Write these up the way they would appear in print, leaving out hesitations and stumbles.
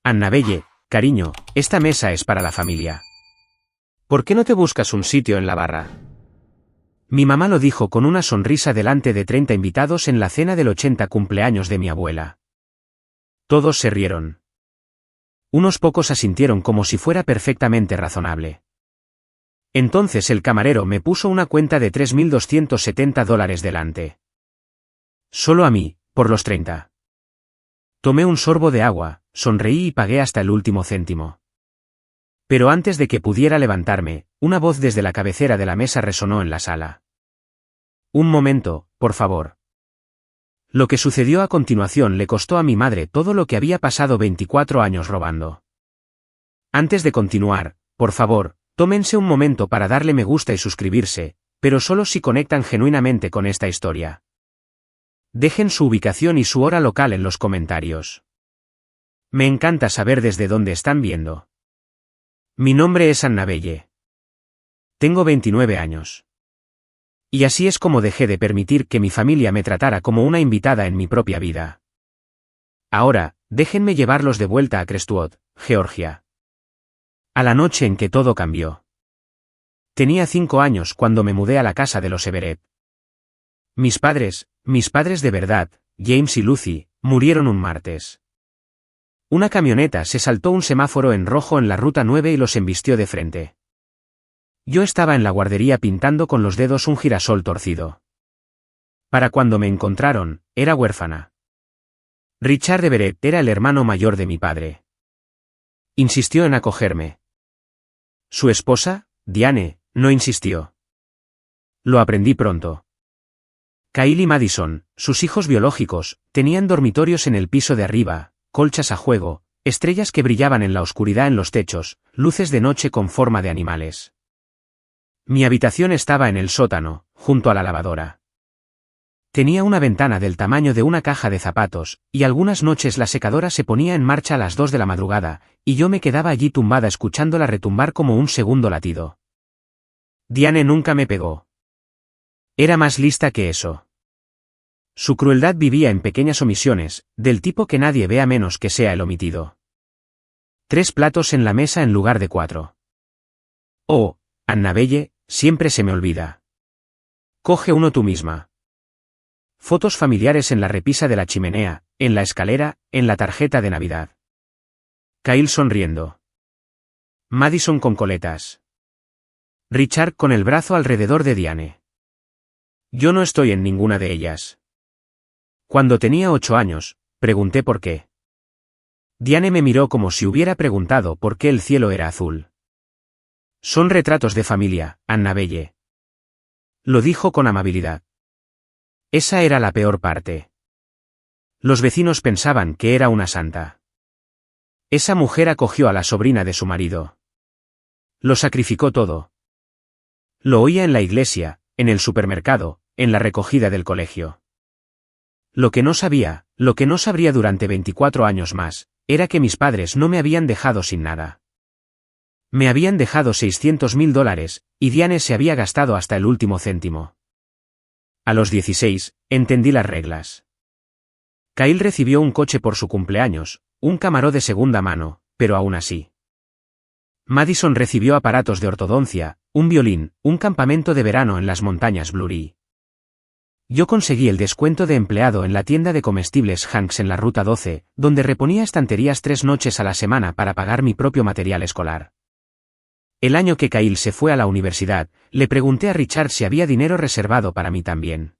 Annabelle, cariño, esta mesa es para la familia. ¿Por qué no te buscas un sitio en la barra? Mi mamá lo dijo con una sonrisa delante de 30 invitados en la cena del 80 cumpleaños de mi abuela. Todos se rieron. Unos pocos asintieron como si fuera perfectamente razonable. Entonces el camarero me puso una cuenta de $3.270 delante. Solo a mí, por los 30. Tomé un sorbo de agua, sonreí y pagué hasta el último céntimo. Pero antes de que pudiera levantarme, una voz desde la cabecera de la mesa resonó en la sala. Un momento, por favor. Lo que sucedió a continuación le costó a mi madre todo lo que había pasado 24 años robando. Antes de continuar, por favor, tómense un momento para darle me gusta y suscribirse, pero solo si conectan genuinamente con esta historia. Dejen su ubicación y su hora local en los comentarios. Me encanta saber desde dónde están viendo. Mi nombre es Annabelle. Tengo 29 años. Y así es como dejé de permitir que mi familia me tratara como una invitada en mi propia vida. Ahora, déjenme llevarlos de vuelta a Crestwood, Georgia. A la noche en que todo cambió. Tenía 5 años cuando me mudé a la casa de los Everett. Mis padres de verdad, James y Lucy, murieron un martes. Una camioneta se saltó un semáforo en rojo en la ruta 9 y los embistió de frente. Yo estaba en la guardería pintando con los dedos un girasol torcido. Para cuando me encontraron, era huérfana. Richard Everett era el hermano mayor de mi padre. Insistió en acogerme. Su esposa, Diane, no insistió. Lo aprendí pronto. Kyle y Madison, sus hijos biológicos, tenían dormitorios en el piso de arriba, colchas a juego, estrellas que brillaban en la oscuridad en los techos, luces de noche con forma de animales. Mi habitación estaba en el sótano, junto a la lavadora. Tenía una ventana del tamaño de una caja de zapatos, y algunas noches la secadora se ponía en marcha a las 2 de la madrugada, y yo me quedaba allí tumbada escuchándola retumbar como un segundo latido. Diane nunca me pegó. Era más lista que eso. Su crueldad vivía en pequeñas omisiones, del tipo que nadie ve a menos que sea el omitido. 3 platos en la mesa en lugar de 4. Oh, Annabelle, siempre se me olvida. Coge uno tú misma. Fotos familiares en la repisa de la chimenea, en la escalera, en la tarjeta de Navidad. Kyle sonriendo. Madison con coletas. Richard con el brazo alrededor de Diane. Yo no estoy en ninguna de ellas. Cuando tenía 8 años, pregunté por qué. Diane me miró como si hubiera preguntado por qué el cielo era azul. Son retratos de familia, Annabelle. Lo dijo con amabilidad. Esa era la peor parte. Los vecinos pensaban que era una santa. Esa mujer acogió a la sobrina de su marido. Lo sacrificó todo. Lo oía en la iglesia, en el supermercado, en la recogida del colegio. Lo que no sabría durante 24 años más, era que mis padres no me habían dejado sin nada. Me habían dejado $600.000, y Diane se había gastado hasta el último céntimo. A los 16, entendí las reglas. Kyle recibió un coche por su cumpleaños, un Camaro de segunda mano, pero aún así. Madison recibió aparatos de ortodoncia, un violín, un campamento de verano en las montañas Blurry. Yo conseguí el descuento de empleado en la tienda de comestibles Hanks en la ruta 12, donde reponía estanterías 3 noches a la semana para pagar mi propio material escolar. El año que Kyle se fue a la universidad, le pregunté a Richard si había dinero reservado para mí también.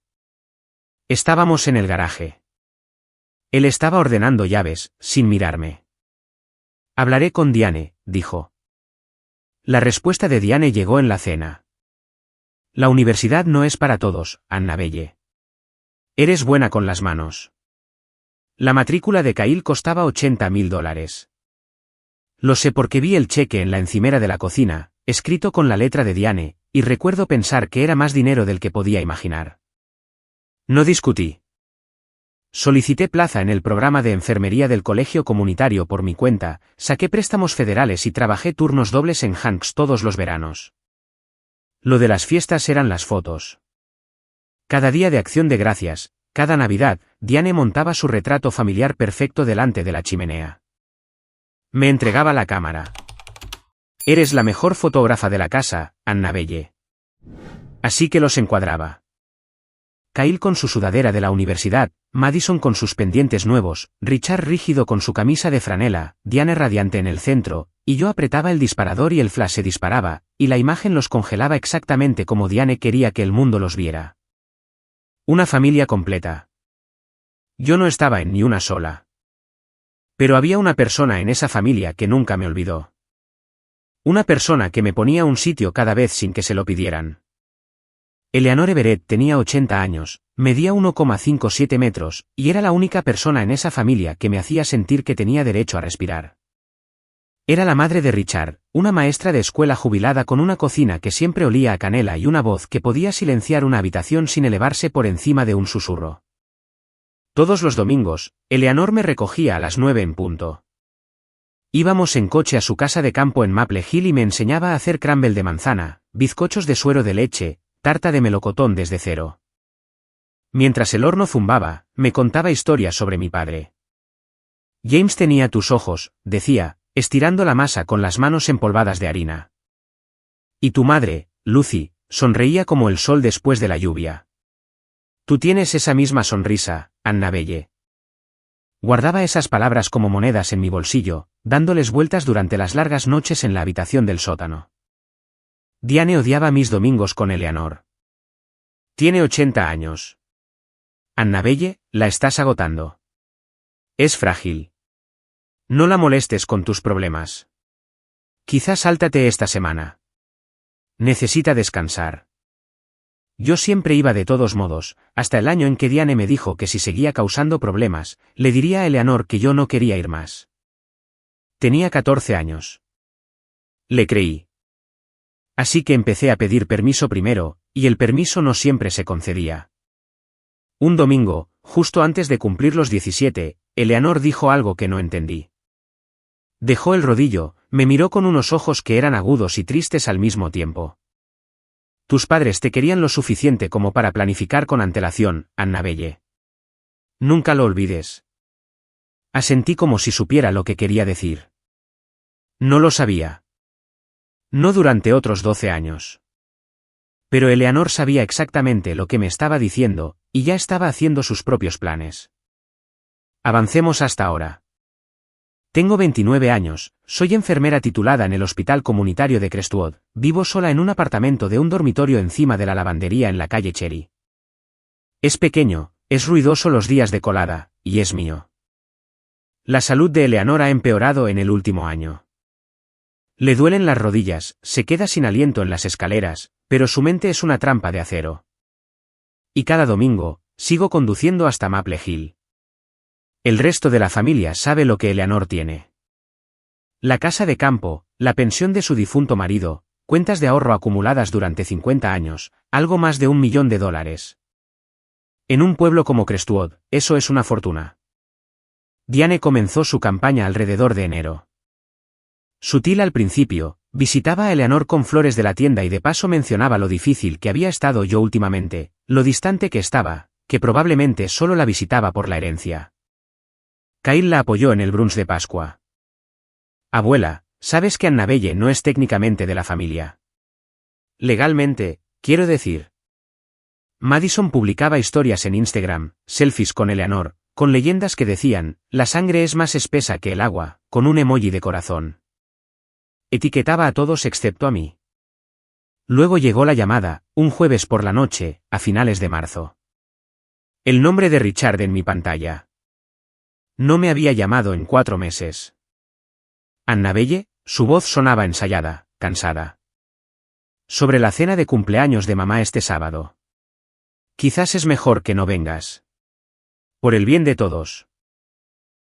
Estábamos en el garaje. Él estaba ordenando llaves, sin mirarme. Hablaré con Diane, dijo. La respuesta de Diane llegó en la cena. La universidad no es para todos, Annabelle. Eres buena con las manos. La matrícula de Kyle costaba $80.000. Lo sé porque vi el cheque en la encimera de la cocina, escrito con la letra de Diane, y recuerdo pensar que era más dinero del que podía imaginar. No discutí. Solicité plaza en el programa de enfermería del colegio comunitario por mi cuenta, saqué préstamos federales y trabajé turnos dobles en Hanks todos los veranos. Lo de las fiestas eran las fotos. Cada día de Acción de Gracias, cada Navidad, Diane montaba su retrato familiar perfecto delante de la chimenea. Me entregaba la cámara. Eres la mejor fotógrafa de la casa, Annabelle. Así que los encuadraba. Kyle con su sudadera de la universidad, Madison con sus pendientes nuevos, Richard rígido con su camisa de franela, Diane radiante en el centro, y yo apretaba el disparador y el flash se disparaba, y la imagen los congelaba exactamente como Diane quería que el mundo los viera. Una familia completa. Yo no estaba en ni una sola. Pero había una persona en esa familia que nunca me olvidó. Una persona que me ponía un sitio cada vez sin que se lo pidieran. Eleanor Everett tenía 80 años, medía 1,57 metros, y era la única persona en esa familia que me hacía sentir que tenía derecho a respirar. Era la madre de Richard, una maestra de escuela jubilada con una cocina que siempre olía a canela y una voz que podía silenciar una habitación sin elevarse por encima de un susurro. Todos los domingos, Eleanor me recogía a las 9 en punto. Íbamos en coche a su casa de campo en Maple Hill y me enseñaba a hacer crumble de manzana, bizcochos de suero de leche, tarta de melocotón desde cero. Mientras el horno zumbaba, me contaba historias sobre mi padre. James tenía tus ojos, decía, estirando la masa con las manos empolvadas de harina. Y tu madre, Lucy, sonreía como el sol después de la lluvia. Tú tienes esa misma sonrisa, Annabelle. Guardaba esas palabras como monedas en mi bolsillo, dándoles vueltas durante las largas noches en la habitación del sótano. Diane odiaba mis domingos con Eleanor. Tiene 80 años. Annabelle, la estás agotando. Es frágil. No la molestes con tus problemas. Quizás sáltate esta semana. Necesita descansar. Yo siempre iba de todos modos, hasta el año en que Diane me dijo que si seguía causando problemas, le diría a Eleanor que yo no quería ir más. Tenía 14 años. Le creí. Así que empecé a pedir permiso primero, y el permiso no siempre se concedía. Un domingo, justo antes de cumplir los 17, Eleanor dijo algo que no entendí. Dejó el rodillo, me miró con unos ojos que eran agudos y tristes al mismo tiempo. Tus padres te querían lo suficiente como para planificar con antelación, Annabelle. Nunca lo olvides. Asentí como si supiera lo que quería decir. No lo sabía. No durante otros 12 años. Pero Eleanor sabía exactamente lo que me estaba diciendo, y ya estaba haciendo sus propios planes. Avancemos hasta ahora. Tengo 29 años, soy enfermera titulada en el Hospital Comunitario de Crestwood, vivo sola en un apartamento de un dormitorio encima de la lavandería en la calle Cherry. Es pequeño, es ruidoso los días de colada, y es mío. La salud de Eleanor ha empeorado en el último año. Le duelen las rodillas, se queda sin aliento en las escaleras, pero su mente es una trampa de acero. Y cada domingo, sigo conduciendo hasta Maple Hill. El resto de la familia sabe lo que Eleanor tiene. La casa de campo, la pensión de su difunto marido, cuentas de ahorro acumuladas durante 50 años, algo más de $1 millón. En un pueblo como Crestwood, eso es una fortuna. Diane comenzó su campaña alrededor de enero. Sutil al principio, visitaba a Eleanor con flores de la tienda y de paso mencionaba lo difícil que había estado yo últimamente, lo distante que estaba, que probablemente solo la visitaba por la herencia. Kyle la apoyó en el brunch de Pascua. Abuela, sabes que Annabelle no es técnicamente de la familia. Legalmente, quiero decir. Madison publicaba historias en Instagram, selfies con Eleanor, con leyendas que decían, la sangre es más espesa que el agua, con un emoji de corazón. Etiquetaba a todos excepto a mí. Luego llegó la llamada, un jueves por la noche, a finales de marzo. El nombre de Richard en mi pantalla. No me había llamado en 4 meses. Annabelle, su voz sonaba ensayada, cansada. Sobre la cena de cumpleaños de mamá este sábado. Quizás es mejor que no vengas. Por el bien de todos.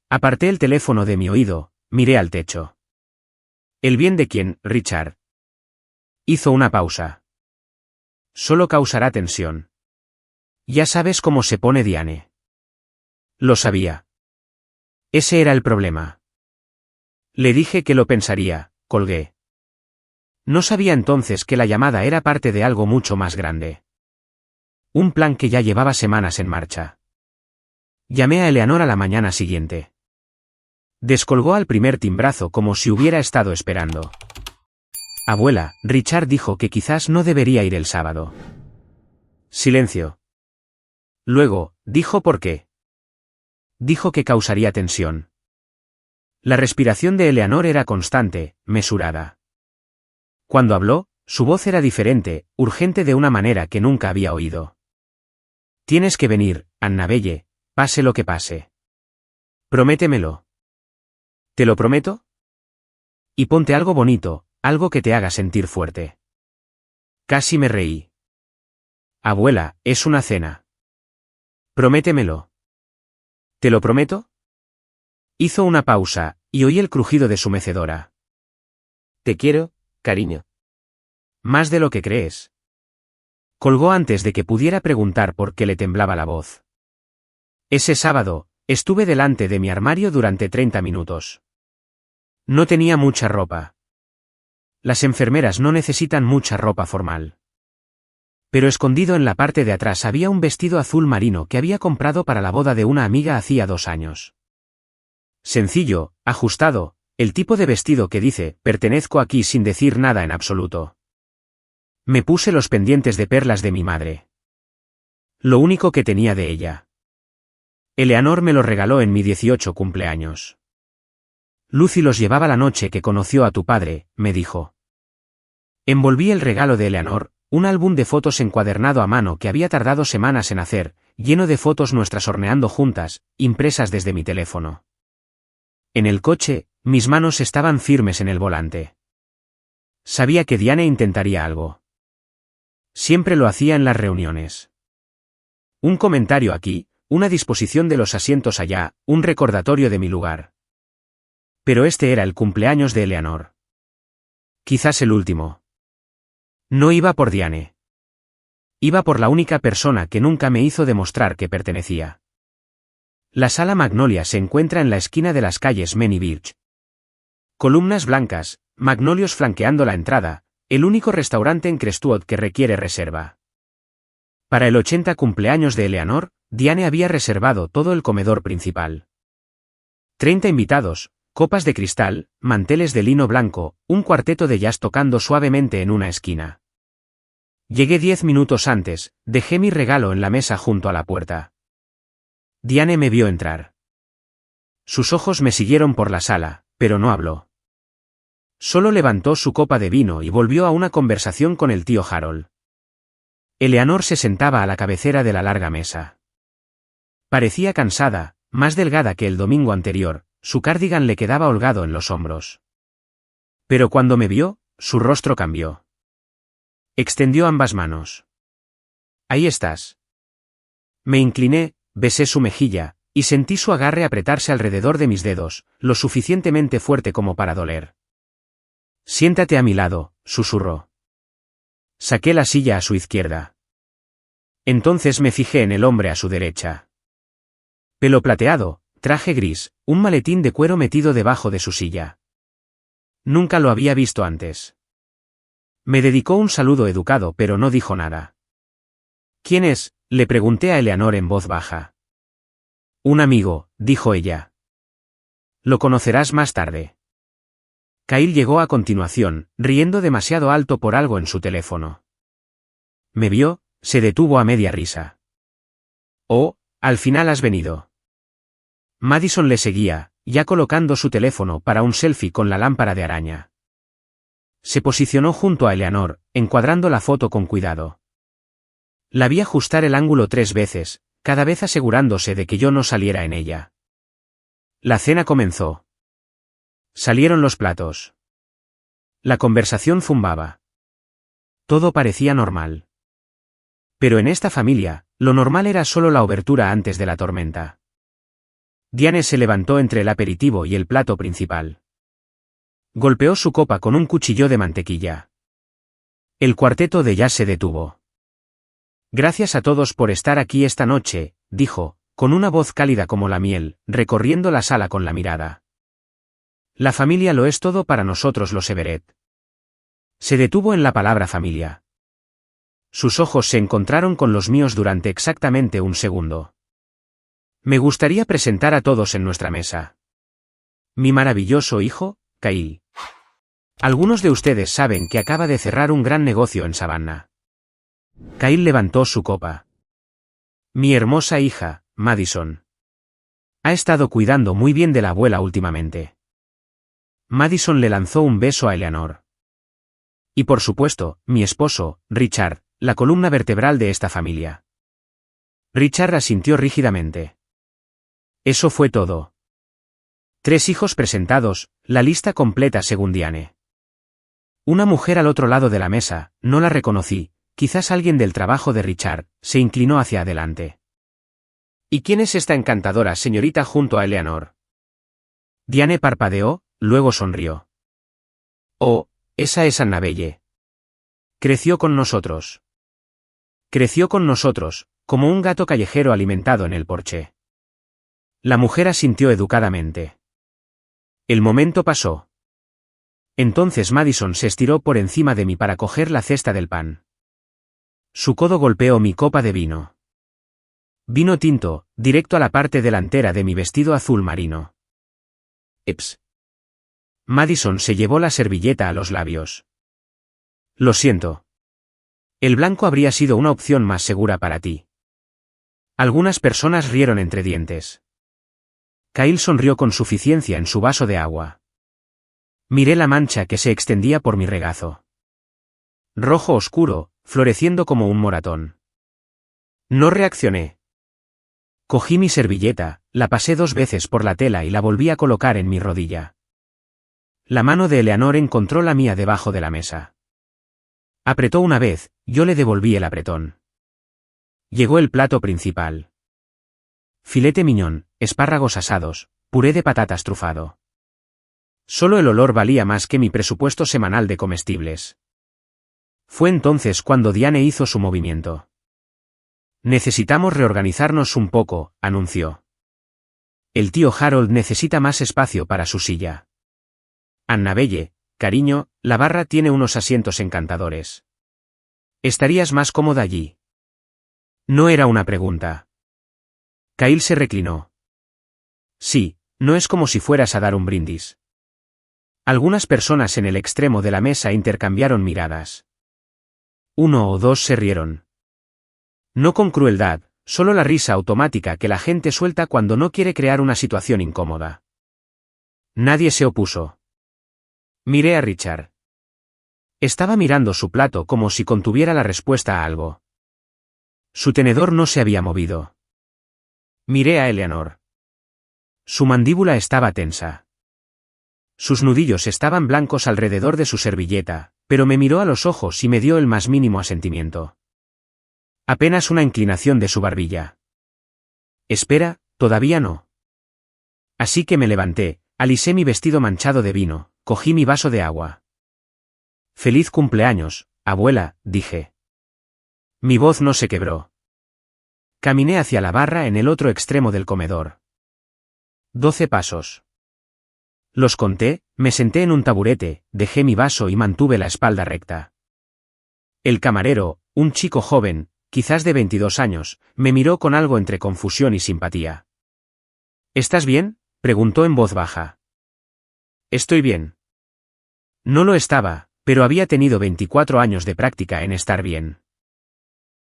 Aparté el teléfono de mi oído, miré al techo. ¿El bien de quién, Richard? Hizo una pausa. Solo causará tensión. Ya sabes cómo se pone Diane. Lo sabía. Ese era el problema. Le dije que lo pensaría, colgué. No sabía entonces que la llamada era parte de algo mucho más grande. Un plan que ya llevaba semanas en marcha. Llamé a Eleanor a la mañana siguiente. Descolgó al primer timbrazo como si hubiera estado esperando. Abuela, Richard dijo que quizás no debería ir el sábado. Silencio. Luego, dijo por qué. Dijo que causaría tensión. La respiración de Eleanor era constante, mesurada. Cuando habló, su voz era diferente, urgente de una manera que nunca había oído. Tienes que venir, Annabelle, pase lo que pase. Prométemelo. ¿Te lo prometo? Y ponte algo bonito, algo que te haga sentir fuerte. Casi me reí. Abuela, es una cena. Prométemelo. ¿Te lo prometo? Hizo una pausa, y oí el crujido de su mecedora. Te quiero, cariño. Más de lo que crees. Colgó antes de que pudiera preguntar por qué le temblaba la voz. Ese sábado, estuve delante de mi armario durante 30 minutos. No tenía mucha ropa. Las enfermeras no necesitan mucha ropa formal. Pero escondido en la parte de atrás había un vestido azul marino que había comprado para la boda de una amiga hacía 2 años. Sencillo, ajustado, el tipo de vestido que dice, pertenezco aquí sin decir nada en absoluto. Me puse los pendientes de perlas de mi madre. Lo único que tenía de ella. Eleanor me lo regaló en mi 18 cumpleaños. Lucy los llevaba la noche que conoció a tu padre, me dijo. Envolví el regalo de Eleanor, un álbum de fotos encuadernado a mano que había tardado semanas en hacer, lleno de fotos nuestras horneando juntas, impresas desde mi teléfono. En el coche, mis manos estaban firmes en el volante. Sabía que Diane intentaría algo. Siempre lo hacía en las reuniones. Un comentario aquí, una disposición de los asientos allá, un recordatorio de mi lugar. Pero este era el cumpleaños de Eleanor. Quizás el último. No iba por Diane. Iba por la única persona que nunca me hizo demostrar que pertenecía. La sala Magnolia se encuentra en la esquina de las calles Main y Birch. Columnas blancas, magnolios flanqueando la entrada, el único restaurante en Crestwood que requiere reserva. Para el 80 cumpleaños de Eleanor, Diane había reservado todo el comedor principal. 30 invitados, copas de cristal, manteles de lino blanco, un cuarteto de jazz tocando suavemente en una esquina. Llegué 10 minutos antes, dejé mi regalo en la mesa junto a la puerta. Diane me vio entrar. Sus ojos me siguieron por la sala, pero no habló. Solo levantó su copa de vino y volvió a una conversación con el tío Harold. Eleanor se sentaba a la cabecera de la larga mesa. Parecía cansada, más delgada que el domingo anterior, su cardigan le quedaba holgado en los hombros. Pero cuando me vio, su rostro cambió. Extendió ambas manos. Ahí estás. Me incliné, besé su mejilla, y sentí su agarre apretarse alrededor de mis dedos, lo suficientemente fuerte como para doler. Siéntate a mi lado, susurró. Saqué la silla a su izquierda. Entonces me fijé en el hombre a su derecha. Pelo plateado, traje gris, un maletín de cuero metido debajo de su silla. Nunca lo había visto antes. Me dedicó un saludo educado pero no dijo nada. ¿Quién es?, le pregunté a Eleanor en voz baja. Un amigo, dijo ella. Lo conocerás más tarde. Kyle llegó a continuación, riendo demasiado alto por algo en su teléfono. Me vio, se detuvo a media risa. Oh, al final has venido. Madison le seguía, ya colocando su teléfono para un selfie con la lámpara de araña. Se posicionó junto a Eleanor, encuadrando la foto con cuidado. La vi ajustar el ángulo 3 veces, cada vez asegurándose de que yo no saliera en ella. La cena comenzó. Salieron los platos. La conversación zumbaba. Todo parecía normal. Pero en esta familia, lo normal era solo la obertura antes de la tormenta. Diane se levantó entre el aperitivo y el plato principal. Golpeó su copa con un cuchillo de mantequilla. El cuarteto de jazz se detuvo. Gracias a todos por estar aquí esta noche, dijo, con una voz cálida como la miel, recorriendo la sala con la mirada. La familia lo es todo para nosotros los Everett. Se detuvo en la palabra familia. Sus ojos se encontraron con los míos durante exactamente un segundo. Me gustaría presentar a todos en nuestra mesa. Mi maravilloso hijo, Kyle. Algunos de ustedes saben que acaba de cerrar un gran negocio en Savannah. Kyle levantó su copa. Mi hermosa hija, Madison. Ha estado cuidando muy bien de la abuela últimamente. Madison le lanzó un beso a Eleanor. Y por supuesto, mi esposo, Richard, la columna vertebral de esta familia. Richard asintió rígidamente. Eso fue todo. 3 hijos presentados, la lista completa según Diane. Una mujer al otro lado de la mesa, no la reconocí, quizás alguien del trabajo de Richard, se inclinó hacia adelante. ¿Y quién es esta encantadora señorita junto a Eleanor? Diane parpadeó, luego sonrió. Oh, esa es Annabelle. Creció con nosotros. Creció con nosotros, como un gato callejero alimentado en el porche. La mujer asintió educadamente. El momento pasó. Entonces Madison se estiró por encima de mí para coger la cesta del pan. Su codo golpeó mi copa de vino. Vino tinto, directo a la parte delantera de mi vestido azul marino. Eps. Madison se llevó la servilleta a los labios. Lo siento. El blanco habría sido una opción más segura para ti. Algunas personas rieron entre dientes. Kyle sonrió con suficiencia en su vaso de agua. Miré la mancha que se extendía por mi regazo. Rojo oscuro, floreciendo como un moratón. No reaccioné. Cogí mi servilleta, la pasé 2 veces por la tela y la volví a colocar en mi rodilla. La mano de Eleanor encontró la mía debajo de la mesa. Apretó una vez, yo le devolví el apretón. Llegó el plato principal. Filete miñón, espárragos asados, puré de patatas trufado. Solo el olor valía más que mi presupuesto semanal de comestibles. Fue entonces cuando Diane hizo su movimiento. Necesitamos reorganizarnos un poco, anunció. El tío Harold necesita más espacio para su silla. Annabelle, cariño, la barra tiene unos asientos encantadores. ¿Estarías más cómoda allí? No era una pregunta. Kyle se reclinó. Sí, no es como si fueras a dar un brindis. Algunas personas en el extremo de la mesa intercambiaron miradas. 1 o 2 se rieron. No con crueldad, solo la risa automática que la gente suelta cuando no quiere crear una situación incómoda. Nadie se opuso. Miré a Richard. Estaba mirando su plato como si contuviera la respuesta a algo. Su tenedor no se había movido. Miré a Eleanor. Su mandíbula estaba tensa. Sus nudillos estaban blancos alrededor de su servilleta, pero me miró a los ojos y me dio el más mínimo asentimiento. Apenas una inclinación de su barbilla. Espera, todavía no. Así que me levanté, alisé mi vestido manchado de vino, cogí mi vaso de agua. Feliz cumpleaños, abuela, dije. Mi voz no se quebró. Caminé hacia la barra en el otro extremo del comedor. 12 pasos. Los conté, me senté en un taburete, dejé mi vaso y mantuve la espalda recta. El camarero, un chico joven, quizás de 22 años, me miró con algo entre confusión y simpatía. ¿Estás bien?, preguntó en voz baja. Estoy bien. No lo estaba, pero había tenido 24 años de práctica en estar bien.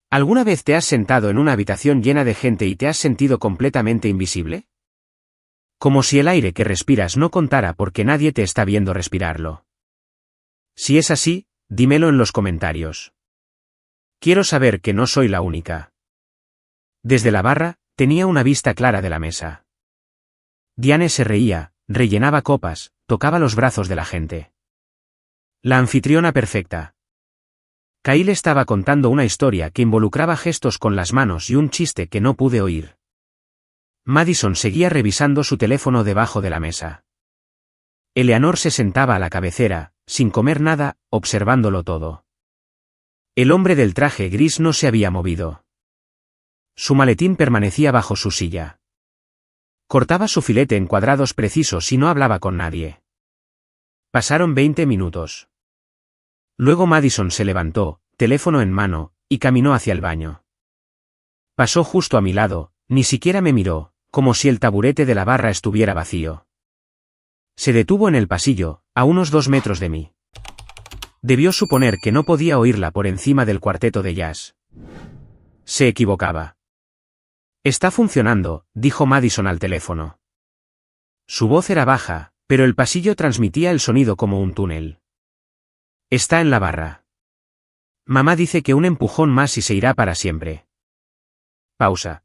¿Alguna vez te has sentado en una habitación llena de gente y te has sentido completamente invisible? Como si el aire que respiras no contara porque nadie te está viendo respirarlo. Si es así, dímelo en los comentarios. Quiero saber que no soy la única. Desde la barra, tenía una vista clara de la mesa. Diane se reía, rellenaba copas, tocaba los brazos de la gente. La anfitriona perfecta. Kyle estaba contando una historia que involucraba gestos con las manos y un chiste que no pude oír. Madison seguía revisando su teléfono debajo de la mesa. Eleanor se sentaba a la cabecera, sin comer nada, observándolo todo. El hombre del traje gris no se había movido. Su maletín permanecía bajo su silla. Cortaba su filete en cuadrados precisos y no hablaba con nadie. Pasaron 20 minutos. Luego Madison se levantó, teléfono en mano, y caminó hacia el baño. Pasó justo a mi lado, ni siquiera me miró, como si el taburete de la barra estuviera vacío. Se detuvo en el pasillo, a unos 2 metros de mí. Debió suponer que no podía oírla por encima del cuarteto de jazz. Se equivocaba. Está funcionando, dijo Madison al teléfono. Su voz era baja, pero el pasillo transmitía el sonido como un túnel. Está en la barra. Mamá dice que un empujón más y se irá para siempre. Pausa.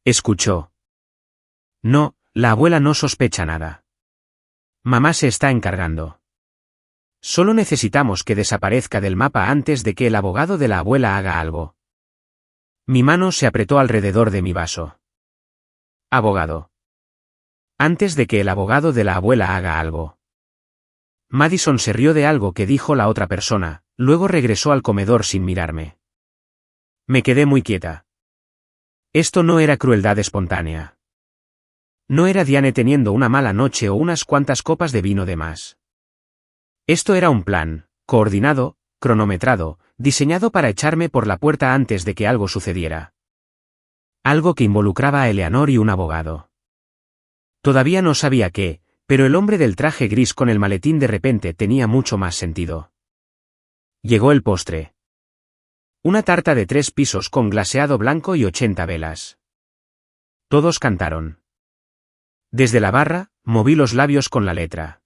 Escuchó. No, la abuela no sospecha nada. Mamá se está encargando. Solo necesitamos que desaparezca del mapa antes de que el abogado de la abuela haga algo. Mi mano se apretó alrededor de mi vaso. Abogado. Antes de que el abogado de la abuela haga algo. Madison se rió de algo que dijo la otra persona, luego regresó al comedor sin mirarme. Me quedé muy quieta. Esto no era crueldad espontánea. No era Diane teniendo una mala noche o unas cuantas copas de vino de más. Esto era un plan, coordinado, cronometrado, diseñado para echarme por la puerta antes de que algo sucediera. Algo que involucraba a Eleanor y un abogado. Todavía no sabía qué, pero el hombre del traje gris con el maletín de repente tenía mucho más sentido. Llegó el postre. Una tarta de 3 pisos con glaseado blanco y 80 velas. Todos cantaron. Desde la barra, moví los labios con la letra.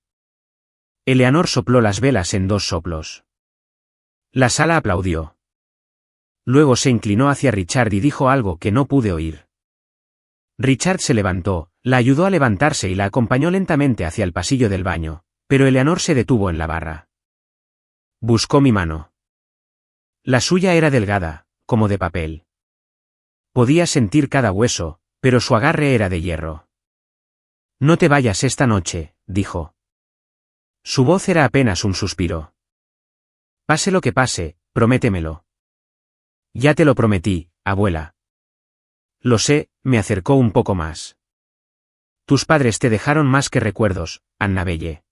Eleanor sopló las velas en 2 soplos. La sala aplaudió. Luego se inclinó hacia Richard y dijo algo que no pude oír. Richard se levantó, la ayudó a levantarse y la acompañó lentamente hacia el pasillo del baño, pero Eleanor se detuvo en la barra. Buscó mi mano. La suya era delgada, como de papel. Podía sentir cada hueso, pero su agarre era de hierro. No te vayas esta noche, dijo. Su voz era apenas un suspiro. Pase lo que pase, prométemelo. Ya te lo prometí, abuela. Lo sé, me acercó un poco más. Tus padres te dejaron más que recuerdos, Annabelle.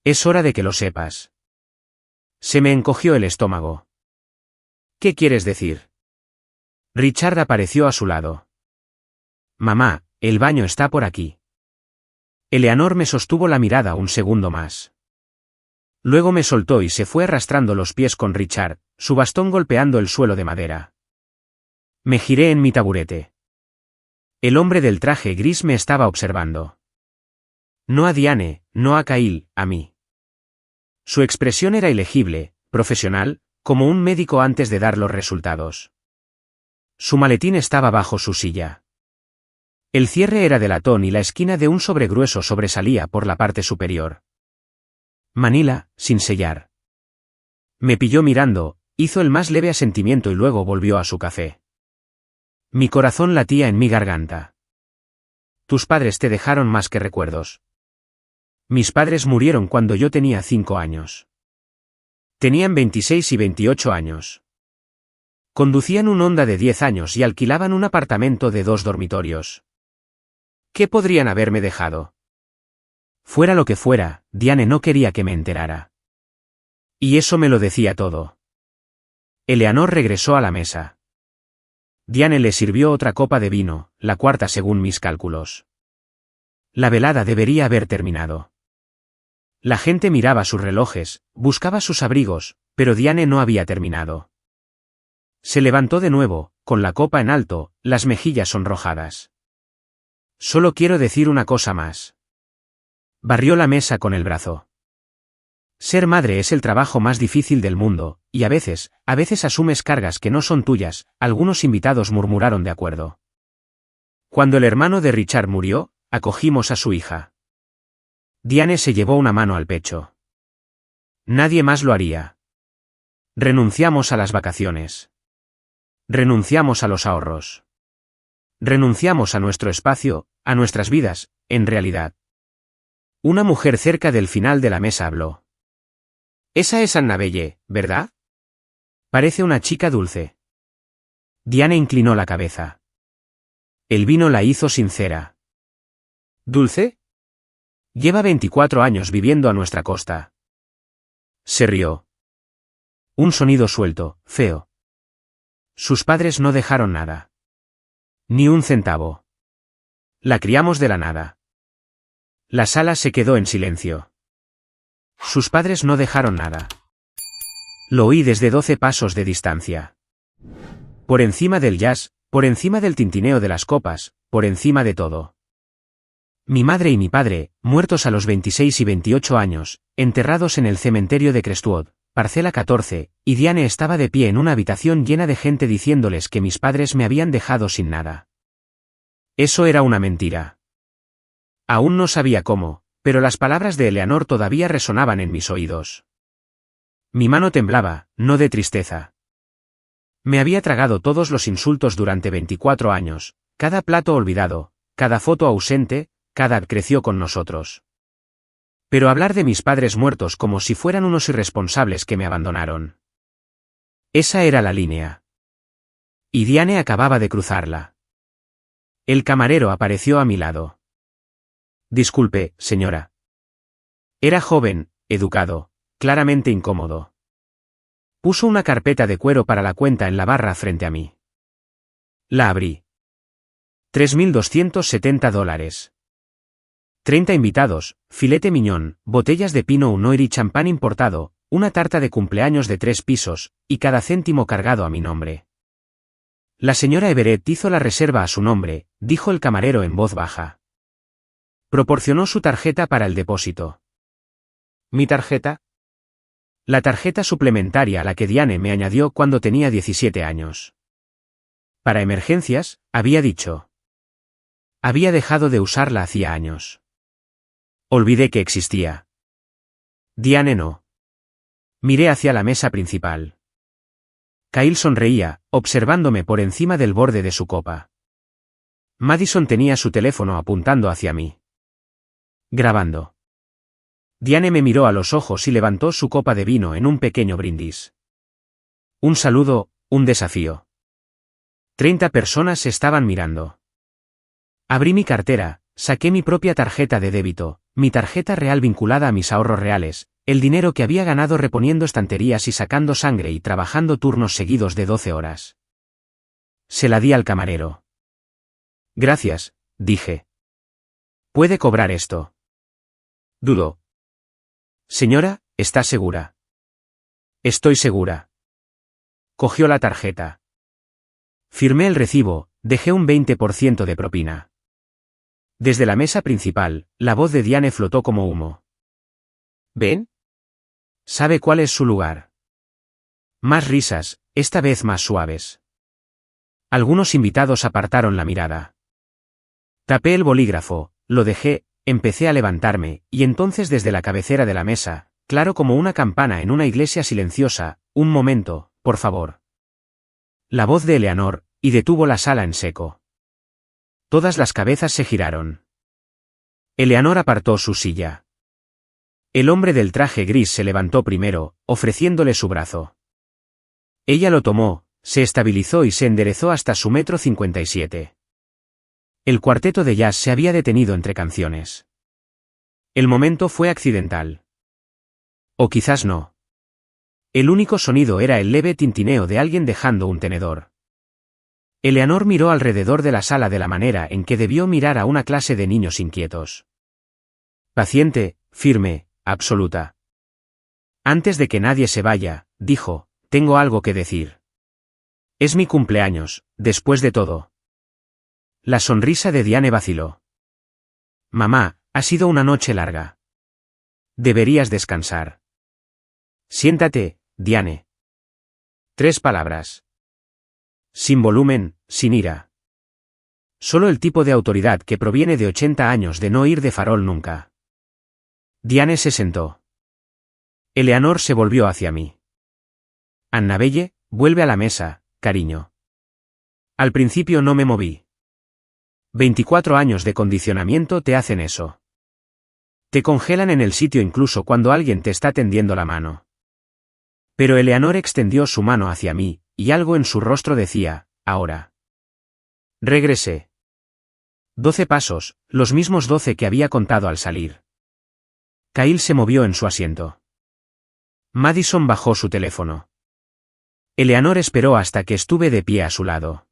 Es hora de que lo sepas. Se me encogió el estómago. ¿Qué quieres decir? Richard apareció a su lado. Mamá, el baño está por aquí. Eleanor me sostuvo la mirada un segundo más. Luego me soltó y se fue arrastrando los pies con Richard, su bastón golpeando el suelo de madera. Me giré en mi taburete. El hombre del traje gris me estaba observando. No a Diane, no a Kyle, a mí. Su expresión era ilegible, profesional, como un médico antes de dar los resultados. Su maletín estaba bajo su silla. El cierre era de latón y la esquina de un sobre grueso sobresalía por la parte superior. Manila, sin sellar. Me pilló mirando, hizo el más leve asentimiento y luego volvió a su café. Mi corazón latía en mi garganta. Tus padres te dejaron más que recuerdos. Mis padres murieron cuando yo tenía 5 años. Tenían 26 y 28 años. Conducían un Honda de 10 años y alquilaban un apartamento de 2 dormitorios. ¿Qué podrían haberme dejado? Fuera lo que fuera, Diane no quería que me enterara. Y eso me lo decía todo. Eleanor regresó a la mesa. Diane le sirvió otra copa de vino, la 4ª según mis cálculos. La velada debería haber terminado. La gente miraba sus relojes, buscaba sus abrigos, pero Diane no había terminado. Se levantó de nuevo, con la copa en alto, las mejillas sonrojadas. Solo quiero decir una cosa más. Barrió la mesa con el brazo. Ser madre es el trabajo más difícil del mundo, y a veces asumes cargas que no son tuyas, algunos invitados murmuraron de acuerdo. Cuando el hermano de Richard murió, acogimos a su hija. Diane se llevó una mano al pecho. Nadie más lo haría. Renunciamos a las vacaciones. Renunciamos a los ahorros. Renunciamos a nuestro espacio, a nuestras vidas, en realidad. Una mujer cerca del final de la mesa habló. Esa es Annabelle, ¿verdad? Parece una chica dulce. Diane inclinó la cabeza. El vino la hizo sincera. ¿Dulce? Lleva 24 años viviendo a nuestra costa. Se rió. Un sonido suelto, feo. Sus padres no dejaron nada. Ni un centavo. La criamos de la nada. La sala se quedó en silencio. Sus padres no dejaron nada. Lo oí desde 12 pasos de distancia. Por encima del jazz, por encima del tintineo de las copas, por encima de todo. Mi madre y mi padre, muertos a los 26 y 28 años, enterrados en el cementerio de Crestwood, parcela 14, y Diane estaba de pie en una habitación llena de gente diciéndoles que mis padres me habían dejado sin nada. Eso era una mentira. Aún no sabía cómo, pero las palabras de Eleanor todavía resonaban en mis oídos. Mi mano temblaba, no de tristeza. Me había tragado todos los insultos durante 24 años, cada plato olvidado, cada foto ausente, cada creció con nosotros. Pero hablar de mis padres muertos como si fueran unos irresponsables que me abandonaron. Esa era la línea. Y Diane acababa de cruzarla. El camarero apareció a mi lado. Disculpe, señora. Era joven, educado, claramente incómodo. Puso una carpeta de cuero para la cuenta en la barra frente a mí. La abrí. $3,270. 30 invitados, filete miñón, botellas de Pinot Noir y champán importado, una tarta de cumpleaños de 3 pisos, y cada céntimo cargado a mi nombre. La señora Everett hizo la reserva a su nombre, dijo el camarero en voz baja. Proporcionó su tarjeta para el depósito. ¿Mi tarjeta? La tarjeta suplementaria a la que Diane me añadió cuando tenía 17 años. Para emergencias, había dicho. Había dejado de usarla hacía años. Olvidé que existía. Diane no. Miré hacia la mesa principal. Kyle sonreía, observándome por encima del borde de su copa. Madison tenía su teléfono apuntando hacia mí. Grabando. Diane me miró a los ojos y levantó su copa de vino en un pequeño brindis. Un saludo, un desafío. 30 personas estaban mirando. Abrí mi cartera, saqué mi propia tarjeta de débito, mi tarjeta real vinculada a mis ahorros reales, el dinero que había ganado reponiendo estanterías y sacando sangre y trabajando turnos seguidos de 12 horas. Se la di al camarero. Gracias, dije. ¿Puede cobrar esto? Dudó. Señora, ¿está segura? Estoy segura. Cogió la tarjeta. Firmé el recibo, dejé un 20% de propina. Desde la mesa principal, la voz de Diane flotó como humo. ¿Ven? ¿Sabe cuál es su lugar? Más risas, esta vez más suaves. Algunos invitados apartaron la mirada. Tapé el bolígrafo, lo dejé, empecé a levantarme, y entonces desde la cabecera de la mesa, claro como una campana en una iglesia silenciosa, un momento, por favor. La voz de Eleanor, y detuvo la sala en seco. Todas las cabezas se giraron. Eleanor apartó su silla. El hombre del traje gris se levantó primero, ofreciéndole su brazo. Ella lo tomó, se estabilizó y se enderezó hasta su 1,57 m. El cuarteto de jazz se había detenido entre canciones. El momento fue accidental. O quizás no. El único sonido era el leve tintineo de alguien dejando un tenedor. Eleanor miró alrededor de la sala de la manera en que debió mirar a una clase de niños inquietos. Paciente, firme, absoluta. Antes de que nadie se vaya, dijo, tengo algo que decir. Es mi cumpleaños, después de todo. La sonrisa de Diane vaciló. Mamá, ha sido una noche larga. Deberías descansar. Siéntate, Diane. 3 palabras. Sin volumen, sin ira. Solo el tipo de autoridad que proviene de 80 años de no ir de farol nunca. Diane se sentó. Eleanor se volvió hacia mí. Annabelle, vuelve a la mesa, cariño. Al principio no me moví. 24 años de condicionamiento te hacen eso. Te congelan en el sitio incluso cuando alguien te está tendiendo la mano. Pero Eleanor extendió su mano hacia mí, y algo en su rostro decía, ahora. Regresé. 12 pasos, los mismos 12 que había contado al salir. Kyle se movió en su asiento. Madison bajó su teléfono. Eleanor esperó hasta que estuve de pie a su lado.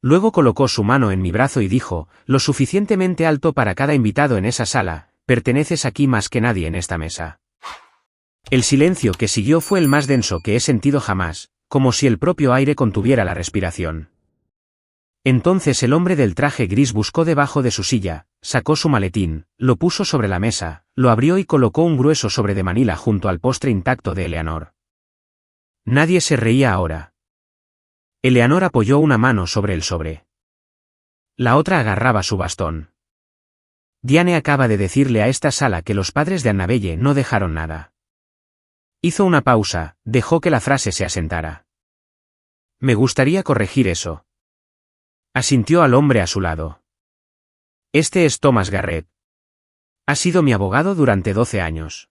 Luego colocó su mano en mi brazo y dijo, lo suficientemente alto para cada invitado en esa sala, perteneces aquí más que nadie en esta mesa. El silencio que siguió fue el más denso que he sentido jamás, como si el propio aire contuviera la respiración. Entonces el hombre del traje gris buscó debajo de su silla, sacó su maletín, lo puso sobre la mesa, lo abrió y colocó un grueso sobre de Manila junto al postre intacto de Eleanor. Nadie se reía ahora. Eleanor apoyó una mano sobre el sobre. La otra agarraba su bastón. Diane acaba de decirle a esta sala que los padres de Annabelle no dejaron nada. Hizo una pausa, dejó que la frase se asentara. Me gustaría corregir eso. Asintió al hombre a su lado. Este es Thomas Garrett. Ha sido mi abogado durante 12 años.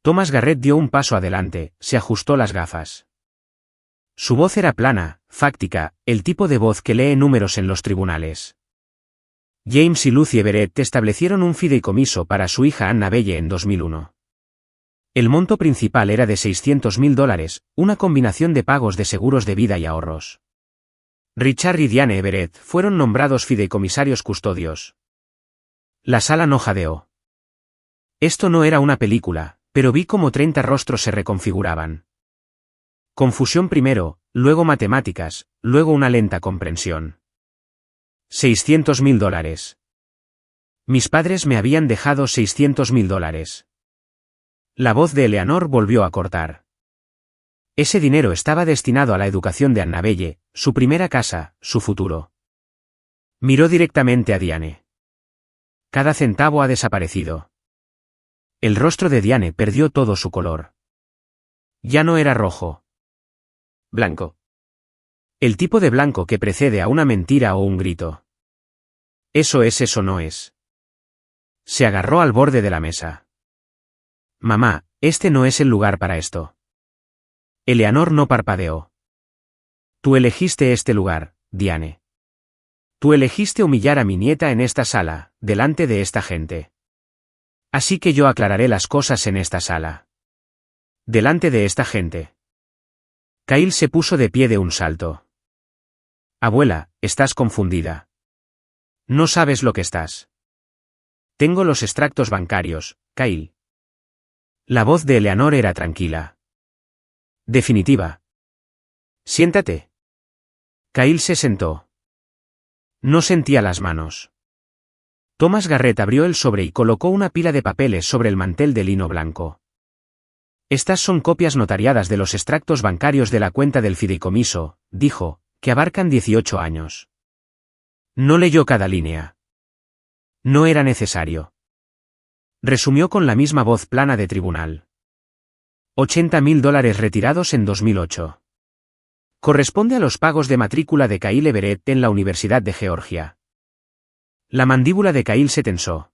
Thomas Garrett dio un paso adelante, se ajustó las gafas. Su voz era plana, fáctica, el tipo de voz que lee números en los tribunales. James y Lucy Everett establecieron un fideicomiso para su hija Annabelle en 2001. El monto principal era de $600,000, una combinación de pagos de seguros de vida y ahorros. Richard y Diane Everett fueron nombrados fideicomisarios custodios. La sala no jadeó. Esto no era una película, pero vi cómo 30 rostros se reconfiguraban. Confusión primero, luego matemáticas, luego una lenta comprensión. $600,000. Mis padres me habían dejado $600,000. La voz de Eleanor volvió a cortar. Ese dinero estaba destinado a la educación de Annabelle, su primera casa, su futuro. Miró directamente a Diane. Cada centavo ha desaparecido. El rostro de Diane perdió todo su color. Ya no era rojo. Blanco. El tipo de blanco que precede a una mentira o un grito. Eso no es. Se agarró al borde de la mesa. Mamá, este no es el lugar para esto. Eleanor no parpadeó. Tú elegiste este lugar, Diane. Tú elegiste humillar a mi nieta en esta sala, delante de esta gente. Así que yo aclararé las cosas en esta sala. Delante de esta gente. Kyle se puso de pie de un salto. Abuela, estás confundida. No sabes lo que estás. Tengo los extractos bancarios, Kyle. La voz de Eleanor era tranquila. Definitiva. Siéntate. Kyle se sentó. No sentía las manos. Thomas Garrett abrió el sobre y colocó una pila de papeles sobre el mantel de lino blanco. Estas son copias notariadas de los extractos bancarios de la cuenta del fideicomiso, dijo, que abarcan 18 años. No leyó cada línea. No era necesario. Resumió con la misma voz plana de tribunal. $80,000 retirados en 2008. Corresponde a los pagos de matrícula de Kyle Everett en la Universidad de Georgia. La mandíbula de Kyle se tensó.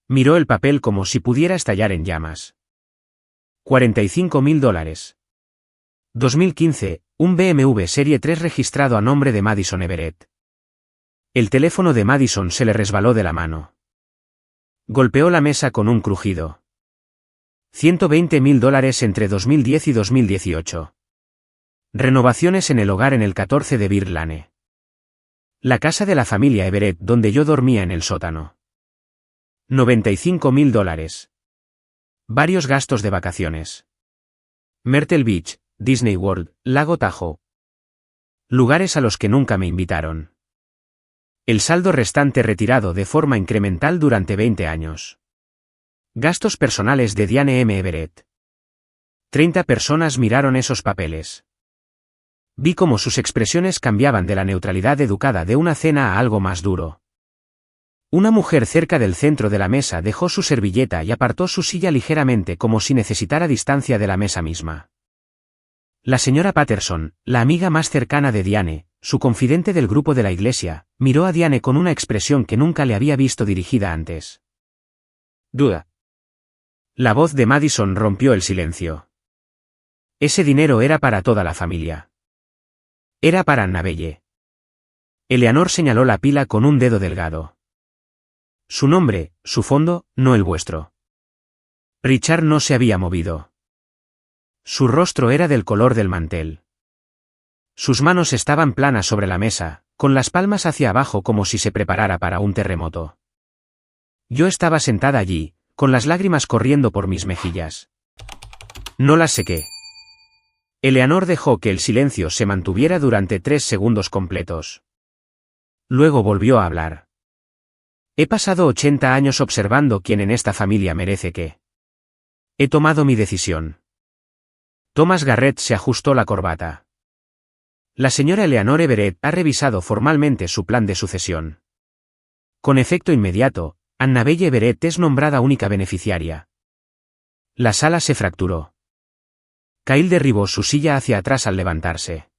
Miró el papel como si pudiera estallar en llamas. $45,000. 2015, un BMW Serie 3 registrado a nombre de Madison Everett. El teléfono de Madison se le resbaló de la mano. Golpeó la mesa con un crujido. $120,000 entre 2010 y 2018. Renovaciones en el hogar en el 14 de Bear Lane. La casa de la familia Everett donde yo dormía en el sótano. $95,000. Varios gastos de vacaciones. Myrtle Beach, Disney World, Lago Tahoe. Lugares a los que nunca me invitaron. El saldo restante retirado de forma incremental durante 20 años. Gastos personales de Diane M. Everett. 30 personas miraron esos papeles. Vi cómo sus expresiones cambiaban de la neutralidad educada de una cena a algo más duro. Una mujer cerca del centro de la mesa dejó su servilleta y apartó su silla ligeramente como si necesitara distancia de la mesa misma. La señora Patterson, la amiga más cercana de Diane, su confidente del grupo de la iglesia, miró a Diane con una expresión que nunca le había visto dirigida antes. Duda. La voz de Madison rompió el silencio. Ese dinero era para toda la familia. Era para Annabelle. Eleanor señaló la pila con un dedo delgado. Su nombre, su fondo, no el vuestro. Richard no se había movido. Su rostro era del color del mantel. Sus manos estaban planas sobre la mesa, con las palmas hacia abajo como si se preparara para un terremoto. Yo estaba sentada allí, con las lágrimas corriendo por mis mejillas. No las sequé. Eleanor dejó que el silencio se mantuviera durante 3 segundos completos. Luego volvió a hablar. He pasado 80 años observando quién en esta familia merece qué. He tomado mi decisión. Thomas Garrett se ajustó la corbata. La señora Eleanor Everett ha revisado formalmente su plan de sucesión. Con efecto inmediato, Annabelle Everett es nombrada única beneficiaria. La sala se fracturó. Kyle derribó su silla hacia atrás al levantarse.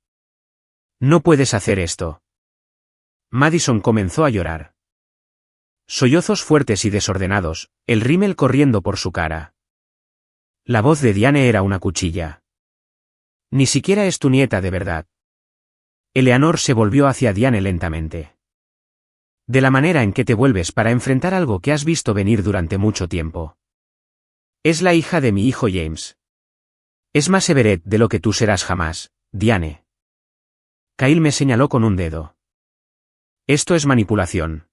No puedes hacer esto. Madison comenzó a llorar. Sollozos fuertes y desordenados, el rímel corriendo por su cara. La voz de Diane era una cuchilla. Ni siquiera es tu nieta de verdad. Eleanor se volvió hacia Diane lentamente. De la manera en que te vuelves para enfrentar algo que has visto venir durante mucho tiempo. Es la hija de mi hijo James. Es más Everett de lo que tú serás jamás, Diane. Kyle me señaló con un dedo. Esto es manipulación.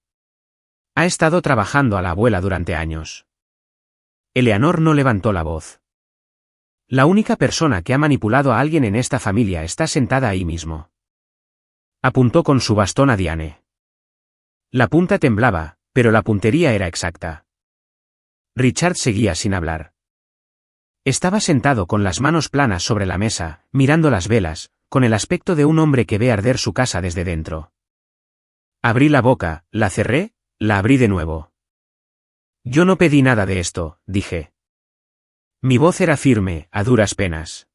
Ha estado trabajando a la abuela durante años. Eleanor no levantó la voz. La única persona que ha manipulado a alguien en esta familia está sentada ahí mismo. Apuntó con su bastón a Diane. La punta temblaba, pero la puntería era exacta. Richard seguía sin hablar. Estaba sentado con las manos planas sobre la mesa, mirando las velas, con el aspecto de un hombre que ve arder su casa desde dentro. Abrí la boca, la cerré, la abrí de nuevo. Yo no pedí nada de esto, dije. Mi voz era firme, a duras penas.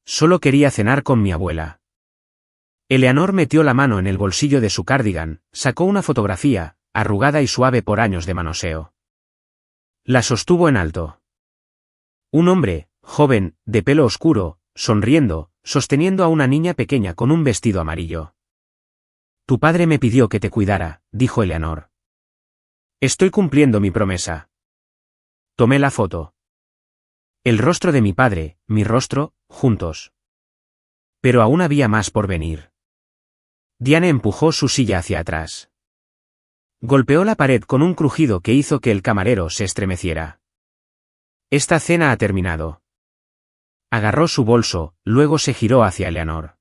Solo quería cenar con mi abuela. Eleanor metió la mano en el bolsillo de su cardigan, sacó una fotografía, arrugada y suave por años de manoseo. La sostuvo en alto. Un hombre, joven, de pelo oscuro, sonriendo, sosteniendo a una niña pequeña con un vestido amarillo. Tu padre me pidió que te cuidara, dijo Eleanor. Estoy cumpliendo mi promesa. Tomé la foto. El rostro de mi padre, mi rostro, juntos. Pero aún había más por venir. Diane empujó su silla hacia atrás. Golpeó la pared con un crujido que hizo que el camarero se estremeciera. Esta cena ha terminado. Agarró su bolso, luego se giró hacia Eleanor.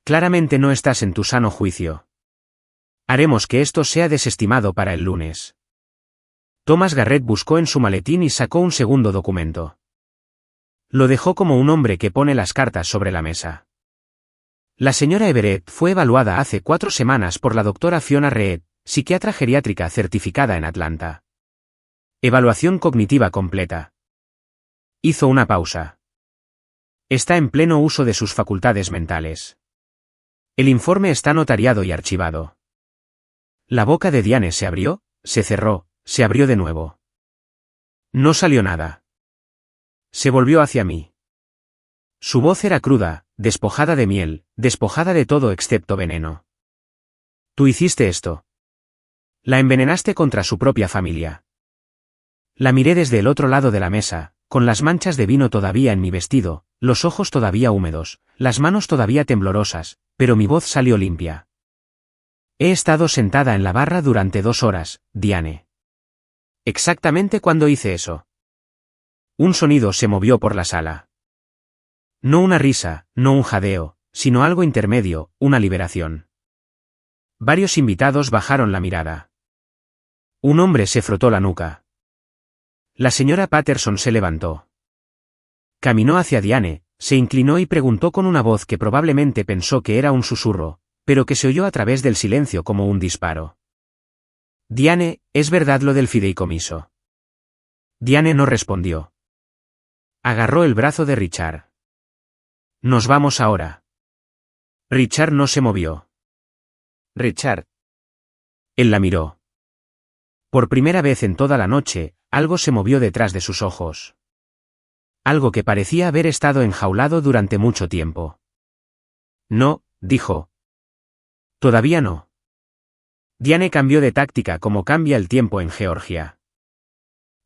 Claramente no estás en tu sano juicio. Haremos que esto sea desestimado para el lunes. Thomas Garrett buscó en su maletín y sacó un segundo documento. Lo dejó como un hombre que pone las cartas sobre la mesa. La señora Everett fue evaluada hace 4 semanas por la doctora Fiona Reed, psiquiatra geriátrica certificada en Atlanta. Evaluación cognitiva completa. Hizo una pausa. Está en pleno uso de sus facultades mentales. El informe está notariado y archivado. La boca de Diane se abrió, se cerró, se abrió de nuevo. No salió nada. Se volvió hacia mí. Su voz era cruda, despojada de miel, despojada de todo excepto veneno. Tú hiciste esto. La envenenaste contra su propia familia. La miré desde el otro lado de la mesa, con las manchas de vino todavía en mi vestido, los ojos todavía húmedos, las manos todavía temblorosas, pero mi voz salió limpia. He estado sentada en la barra durante 2 horas, Diane. Exactamente cuando hice eso. Un sonido se movió por la sala. No una risa, no un jadeo, sino algo intermedio, una liberación. Varios invitados bajaron la mirada. Un hombre se frotó la nuca. La señora Patterson se levantó. Caminó hacia Diane, se inclinó y preguntó con una voz que probablemente pensó que era un susurro, pero que se oyó a través del silencio como un disparo. Diane, ¿es verdad lo del fideicomiso? Diane no respondió. Agarró el brazo de Richard. Nos vamos ahora. Richard no se movió. Richard. Él la miró. Por primera vez en toda la noche, algo se movió detrás de sus ojos. Algo que parecía haber estado enjaulado durante mucho tiempo. No, dijo. Todavía no. Diane cambió de táctica como cambia el tiempo en Georgia.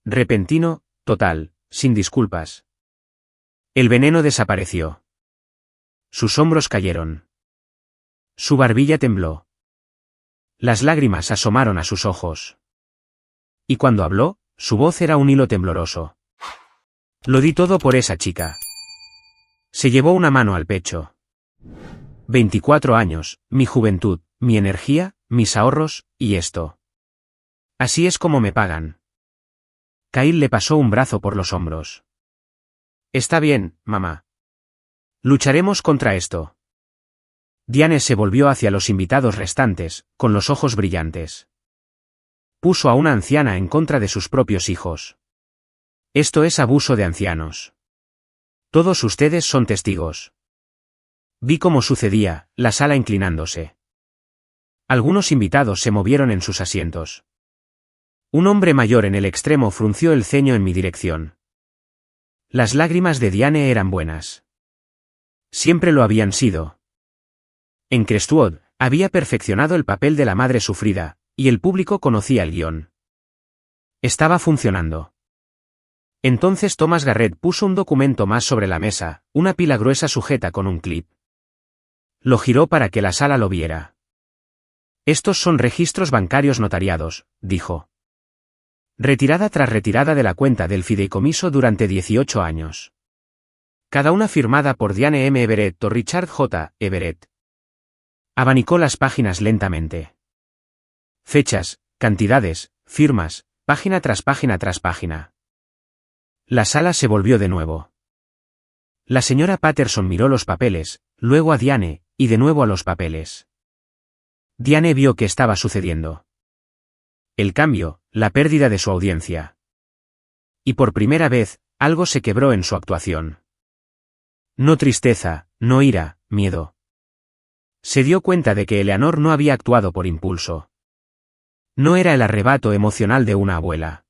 Repentino, total, sin disculpas. El veneno desapareció. Sus hombros cayeron. Su barbilla tembló. Las lágrimas asomaron a sus ojos. Y cuando habló, su voz era un hilo tembloroso. Lo di todo por esa chica. Se llevó una mano al pecho. 24 años, mi juventud, mi energía, mis ahorros, y esto. Así es como me pagan. Kyle le pasó un brazo por los hombros. Está bien, mamá. Lucharemos contra esto. Diane se volvió hacia los invitados restantes, con los ojos brillantes. Puso a una anciana en contra de sus propios hijos. Esto es abuso de ancianos. Todos ustedes son testigos. Vi cómo sucedía, la sala inclinándose. Algunos invitados se movieron en sus asientos. Un hombre mayor en el extremo frunció el ceño en mi dirección. Las lágrimas de Diane eran buenas. Siempre lo habían sido. En Crestwood, había perfeccionado el papel de la madre sufrida, y el público conocía el guión. Estaba funcionando. Entonces Thomas Garrett puso un documento más sobre la mesa, una pila gruesa sujeta con un clip. Lo giró para que la sala lo viera. Estos son registros bancarios notariados, dijo. Retirada tras retirada de la cuenta del fideicomiso durante 18 años. Cada una firmada por Diane M. Everett o Richard J. Everett. Abanicó las páginas lentamente. Fechas, cantidades, firmas, página tras página tras página. La sala se volvió de nuevo. La señora Patterson miró los papeles, luego a Diane, y de nuevo a los papeles. Diane vio qué estaba sucediendo. El cambio, la pérdida de su audiencia. Y por primera vez, algo se quebró en su actuación. No tristeza, no ira, miedo. Se dio cuenta de que Eleanor no había actuado por impulso. No era el arrebato emocional de una abuela.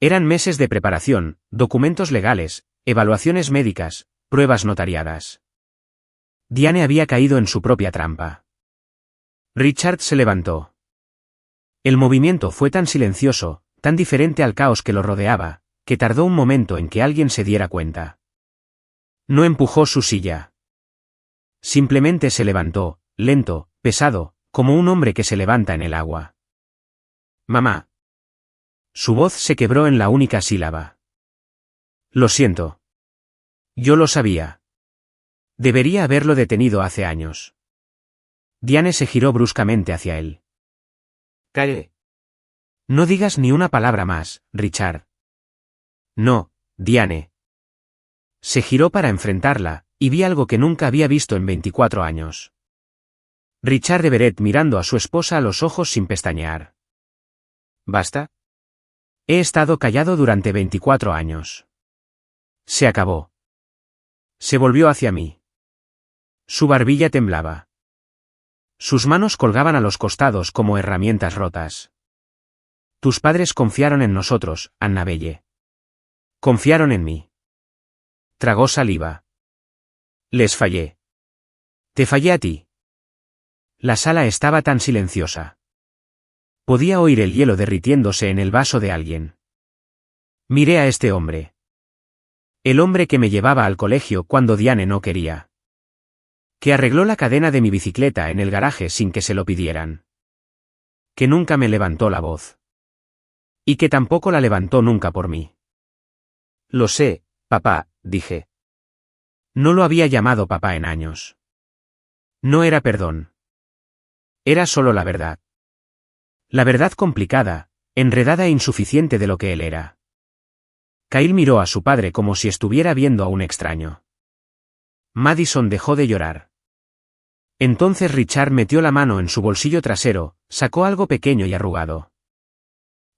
Eran meses de preparación, documentos legales, evaluaciones médicas, pruebas notariadas. Diane había caído en su propia trampa. Richard se levantó. El movimiento fue tan silencioso, tan diferente al caos que lo rodeaba, que tardó un momento en que alguien se diera cuenta. No empujó su silla. Simplemente se levantó, lento, pesado, como un hombre que se levanta en el agua. Mamá. Su voz se quebró en la única sílaba. Lo siento. Yo lo sabía. Debería haberlo detenido hace años. Diane se giró bruscamente hacia él. Calle. No digas ni una palabra más, Richard. No, Diane. Se giró para enfrentarla, y vi algo que nunca había visto en 24 años. Richard Everett mirando a su esposa a los ojos sin pestañear. ¿Basta? He estado callado durante 24 años. Se acabó. Se volvió hacia mí. Su barbilla temblaba. Sus manos colgaban a los costados como herramientas rotas. Tus padres confiaron en nosotros, Annabelle. Confiaron en mí. Tragó saliva. Les fallé. Te fallé a ti. La sala estaba tan silenciosa. Podía oír el hielo derritiéndose en el vaso de alguien. Miré a este hombre. El hombre que me llevaba al colegio cuando Diane no quería. Que arregló la cadena de mi bicicleta en el garaje sin que se lo pidieran. Que nunca me levantó la voz. Y que tampoco la levantó nunca por mí. Lo sé, papá, dije. No lo había llamado papá en años. No era perdón. Era solo la verdad. La verdad complicada, enredada e insuficiente de lo que él era. Kyle miró a su padre como si estuviera viendo a un extraño. Madison dejó de llorar. Entonces Richard metió la mano en su bolsillo trasero, sacó algo pequeño y arrugado.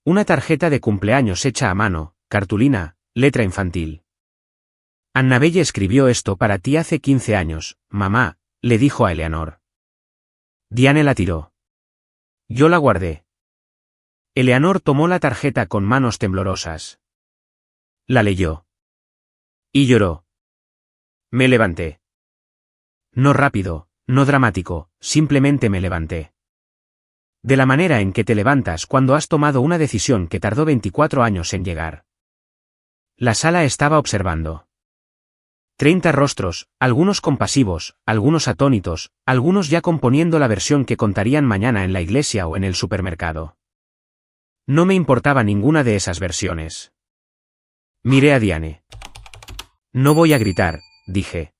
Una tarjeta de cumpleaños hecha a mano, cartulina, letra infantil. Annabelle escribió esto para ti hace 15 años, mamá, le dijo a Eleanor. Diane la tiró. Yo la guardé. Eleanor tomó la tarjeta con manos temblorosas. La leyó. Y lloró. Me levanté. No rápido, no dramático, simplemente me levanté. De la manera en que te levantas cuando has tomado una decisión que tardó 24 años en llegar. La sala estaba observando. 30 rostros, algunos compasivos, algunos atónitos, algunos ya componiendo la versión que contarían mañana en la iglesia o en el supermercado. No me importaba ninguna de esas versiones. Miré a Diane. No voy a gritar, dije.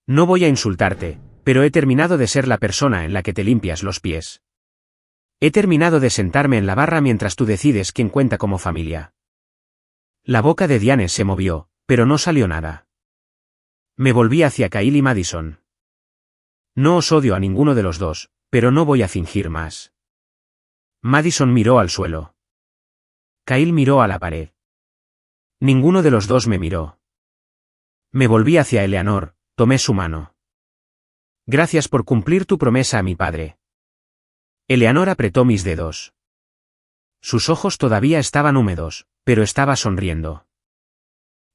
No voy a insultarte, pero he terminado de ser la persona en la que te limpias los pies. He terminado de sentarme en la barra mientras tú decides quién cuenta como familia. La boca de Diane se movió, pero no salió nada. Me volví hacia Kyle y Madison. No os odio a ninguno de los dos, pero no voy a fingir más. Madison miró al suelo. Kyle miró a la pared. Ninguno de los dos me miró. Me volví hacia Eleanor, tomé su mano. Gracias por cumplir tu promesa a mi padre. Eleanor apretó mis dedos. Sus ojos todavía estaban húmedos, pero estaba sonriendo.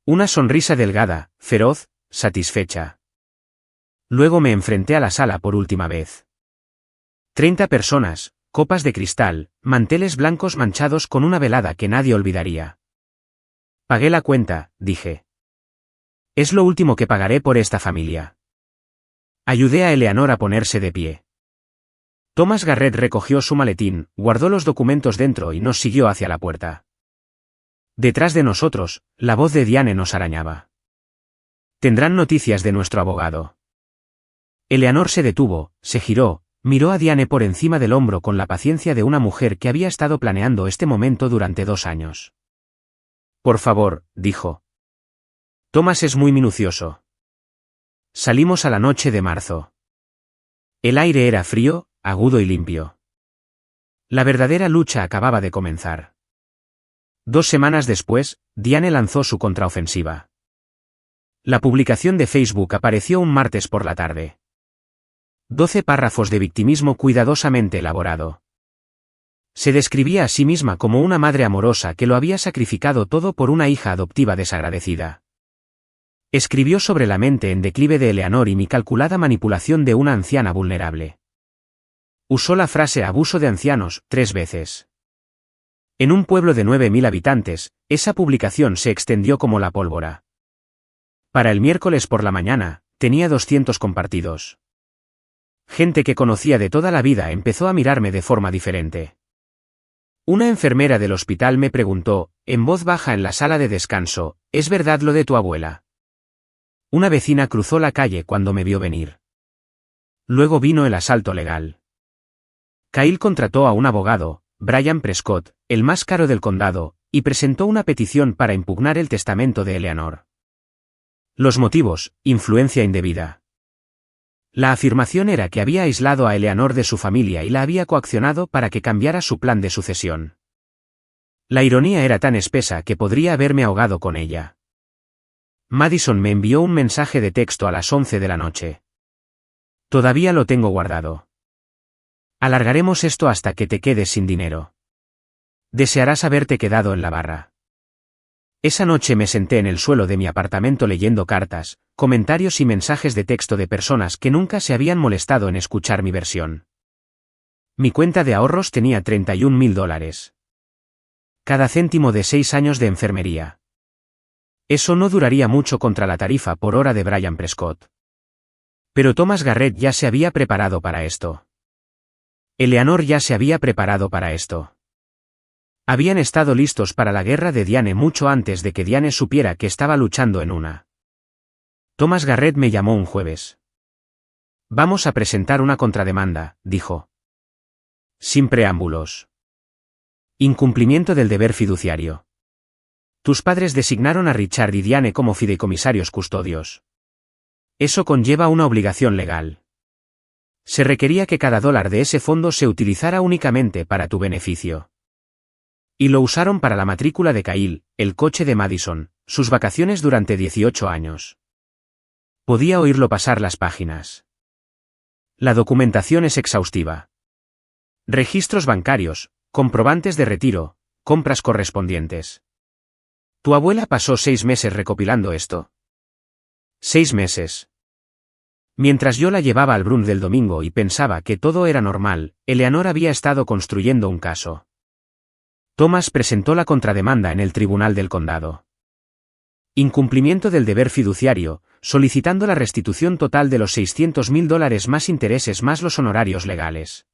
Una sonrisa delgada, feroz, satisfecha. Luego me enfrenté a la sala por última vez. 30 personas, copas de cristal, manteles blancos manchados con una velada que nadie olvidaría. Pagué la cuenta, dije. Es lo último que pagaré por esta familia. Ayudé a Eleanor a ponerse de pie. Thomas Garrett recogió su maletín, guardó los documentos dentro y nos siguió hacia la puerta. Detrás de nosotros, la voz de Diane nos arañaba. Tendrán noticias de nuestro abogado. Eleanor se detuvo, se giró, miró a Diane por encima del hombro con la paciencia de una mujer que había estado planeando este momento durante 2 años. Por favor, dijo. Thomas es muy minucioso. Salimos a la noche de marzo. El aire era frío, agudo y limpio. La verdadera lucha acababa de comenzar. 2 semanas después, Diane lanzó su contraofensiva. La publicación de Facebook apareció un martes por la tarde. 12 párrafos de victimismo cuidadosamente elaborado. Se describía a sí misma como una madre amorosa que lo había sacrificado todo por una hija adoptiva desagradecida. Escribió sobre la mente en declive de Eleanor y mi calculada manipulación de una anciana vulnerable. Usó la frase abuso de ancianos 3 veces. En un pueblo de 9.000 habitantes, esa publicación se extendió como la pólvora. Para el miércoles por la mañana, tenía 200 compartidos. Gente que conocía de toda la vida empezó a mirarme de forma diferente. Una enfermera del hospital me preguntó, en voz baja en la sala de descanso, ¿es verdad lo de tu abuela? Una vecina cruzó la calle cuando me vio venir. Luego vino el asalto legal. Kyle contrató a un abogado, Brian Prescott, el más caro del condado, y presentó una petición para impugnar el testamento de Eleanor. Los motivos: influencia indebida. La afirmación era que había aislado a Eleanor de su familia y la había coaccionado para que cambiara su plan de sucesión. La ironía era tan espesa que podría haberme ahogado con ella. Madison me envió un mensaje de texto a las 11 de la noche. Todavía lo tengo guardado. Alargaremos esto hasta que te quedes sin dinero. Desearás haberte quedado en la barra. Esa noche me senté en el suelo de mi apartamento leyendo cartas, comentarios y mensajes de texto de personas que nunca se habían molestado en escuchar mi versión. Mi cuenta de ahorros tenía $31.000. Cada céntimo de 6 años de enfermería. Eso no duraría mucho contra la tarifa por hora de Brian Prescott. Pero Thomas Garrett ya se había preparado para esto. Eleanor ya se había preparado para esto. Habían estado listos para la guerra de Diane mucho antes de que Diane supiera que estaba luchando en una. Thomas Garrett me llamó un jueves. Vamos a presentar una contrademanda, dijo. Sin preámbulos. Incumplimiento del deber fiduciario. Tus padres designaron a Richard y Diane como fideicomisarios custodios. Eso conlleva una obligación legal. Se requería que cada $1 de ese fondo se utilizara únicamente para tu beneficio. Y lo usaron para la matrícula de Kyle, el coche de Madison, sus vacaciones durante 18 años. Podía oírlo pasar las páginas. La documentación es exhaustiva. Registros bancarios, comprobantes de retiro, compras correspondientes. Tu abuela pasó 6 meses recopilando esto. 6 meses. Mientras yo la llevaba al brunch del domingo y pensaba que todo era normal, Eleanor había estado construyendo un caso. Thomas presentó la contrademanda en el tribunal del condado. Incumplimiento del deber fiduciario, solicitando la restitución total de los $600.000 más intereses más los honorarios legales.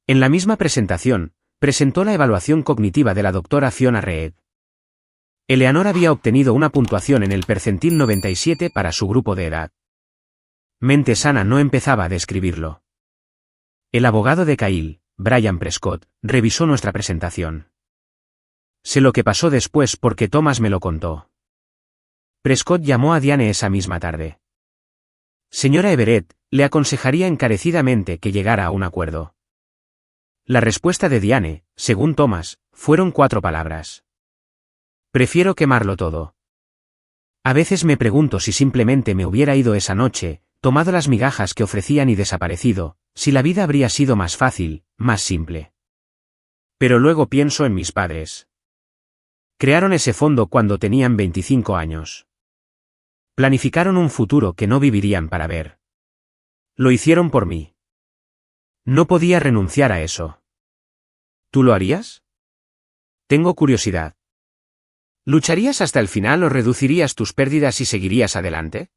En la misma presentación, presentó la evaluación cognitiva de la doctora Fiona Reed. Eleanor había obtenido una puntuación en el percentil 97 para su grupo de edad. Mente sana no empezaba a describirlo. El abogado de Kyle, Brian Prescott, revisó nuestra presentación. Sé lo que pasó después porque Thomas me lo contó. Prescott llamó a Diane esa misma tarde. Señora Everett, le aconsejaría encarecidamente que llegara a un acuerdo. La respuesta de Diane, según Thomas, fueron 4 palabras. Prefiero quemarlo todo. A veces me pregunto si simplemente me hubiera ido esa noche, tomado las migajas que ofrecían y desaparecido, si la vida habría sido más fácil, más simple. Pero luego pienso en mis padres. Crearon ese fondo cuando tenían 25 años. Planificaron un futuro que no vivirían para ver. Lo hicieron por mí. No podía renunciar a eso. ¿Tú lo harías? Tengo curiosidad. ¿Lucharías hasta el final o reducirías tus pérdidas y seguirías adelante?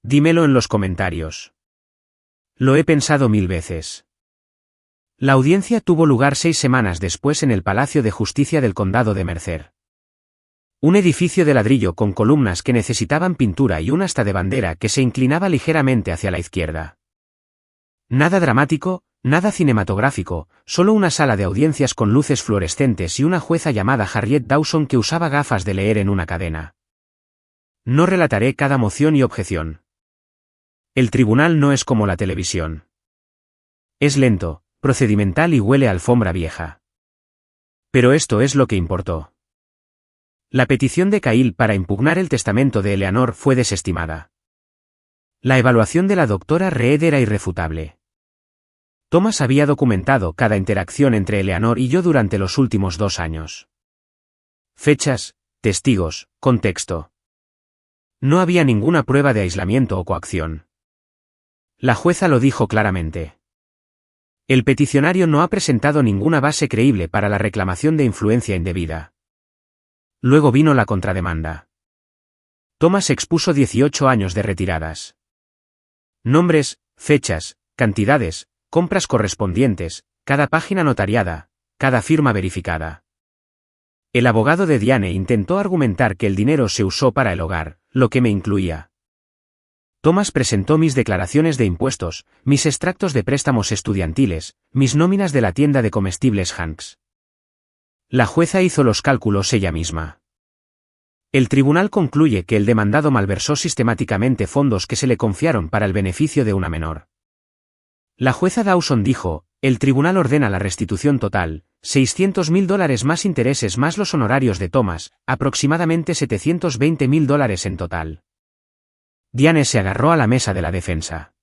Dímelo en los comentarios. Lo he pensado 1000 veces. La audiencia tuvo lugar 6 semanas después en el Palacio de Justicia del Condado de Mercer. Un edificio de ladrillo con columnas que necesitaban pintura y un asta de bandera que se inclinaba ligeramente hacia la izquierda. Nada dramático, nada cinematográfico, solo una sala de audiencias con luces fluorescentes y una jueza llamada Harriet Dawson que usaba gafas de leer en una cadena. No relataré cada moción y objeción. El tribunal no es como la televisión. Es lento, procedimental y huele a alfombra vieja. Pero esto es lo que importó. La petición de Kyle para impugnar el testamento de Eleanor fue desestimada. La evaluación de la doctora Reed era irrefutable. Thomas había documentado cada interacción entre Eleanor y yo durante los últimos 2 años. Fechas, testigos, contexto. No había ninguna prueba de aislamiento o coacción. La jueza lo dijo claramente. El peticionario no ha presentado ninguna base creíble para la reclamación de influencia indebida. Luego vino la contrademanda. Thomas expuso 18 años de retiradas. Nombres, fechas, cantidades, compras correspondientes, cada página notariada, cada firma verificada. El abogado de Diane intentó argumentar que el dinero se usó para el hogar, lo que me incluía. Thomas presentó mis declaraciones de impuestos, mis extractos de préstamos estudiantiles, mis nóminas de la tienda de comestibles Hanks. La jueza hizo los cálculos ella misma. El tribunal concluye que el demandado malversó sistemáticamente fondos que se le confiaron para el beneficio de una menor. La jueza Dawson dijo, el tribunal ordena la restitución total, $600.000 más intereses más los honorarios de Thomas, aproximadamente $720.000 en total. Diane se agarró a la mesa de la defensa.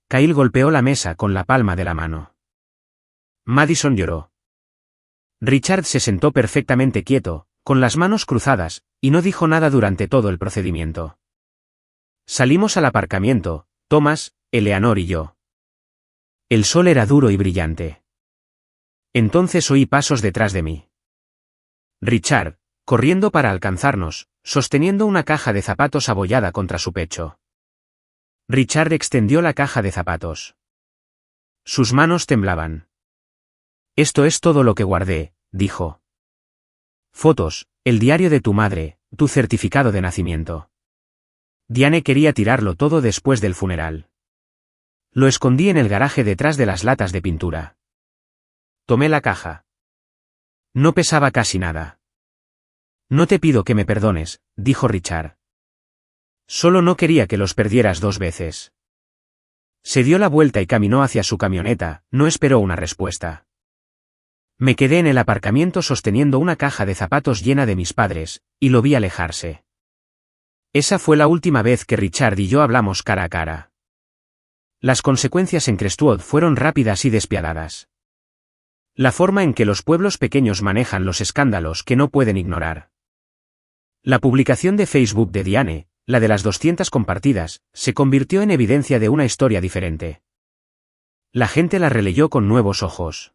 Kyle golpeó la mesa con la palma de la mano. Madison lloró. Richard se sentó perfectamente quieto, con las manos cruzadas, y no dijo nada durante todo el procedimiento. Salimos al aparcamiento, Thomas, Eleanor y yo. El sol era duro y brillante. Entonces oí pasos detrás de mí. Richard, corriendo para alcanzarnos, sosteniendo una caja de zapatos abollada contra su pecho. Richard extendió la caja de zapatos. Sus manos temblaban. Esto es todo lo que guardé, dijo. Fotos, el diario de tu madre, tu certificado de nacimiento. Diane quería tirarlo todo después del funeral. Lo escondí en el garaje detrás de las latas de pintura. Tomé la caja. No pesaba casi nada. No te pido que me perdones, dijo Richard. Solo no quería que los perdieras 2 veces. Se dio la vuelta y caminó hacia su camioneta, no esperó una respuesta. Me quedé en el aparcamiento sosteniendo una caja de zapatos llena de mis padres, y lo vi alejarse. Esa fue la última vez que Richard y yo hablamos cara a cara. Las consecuencias en Crestwood fueron rápidas y despiadadas. La forma en que los pueblos pequeños manejan los escándalos que no pueden ignorar. La publicación de Facebook de Diane, la de las 200 compartidas, se convirtió en evidencia de una historia diferente. La gente la releyó con nuevos ojos.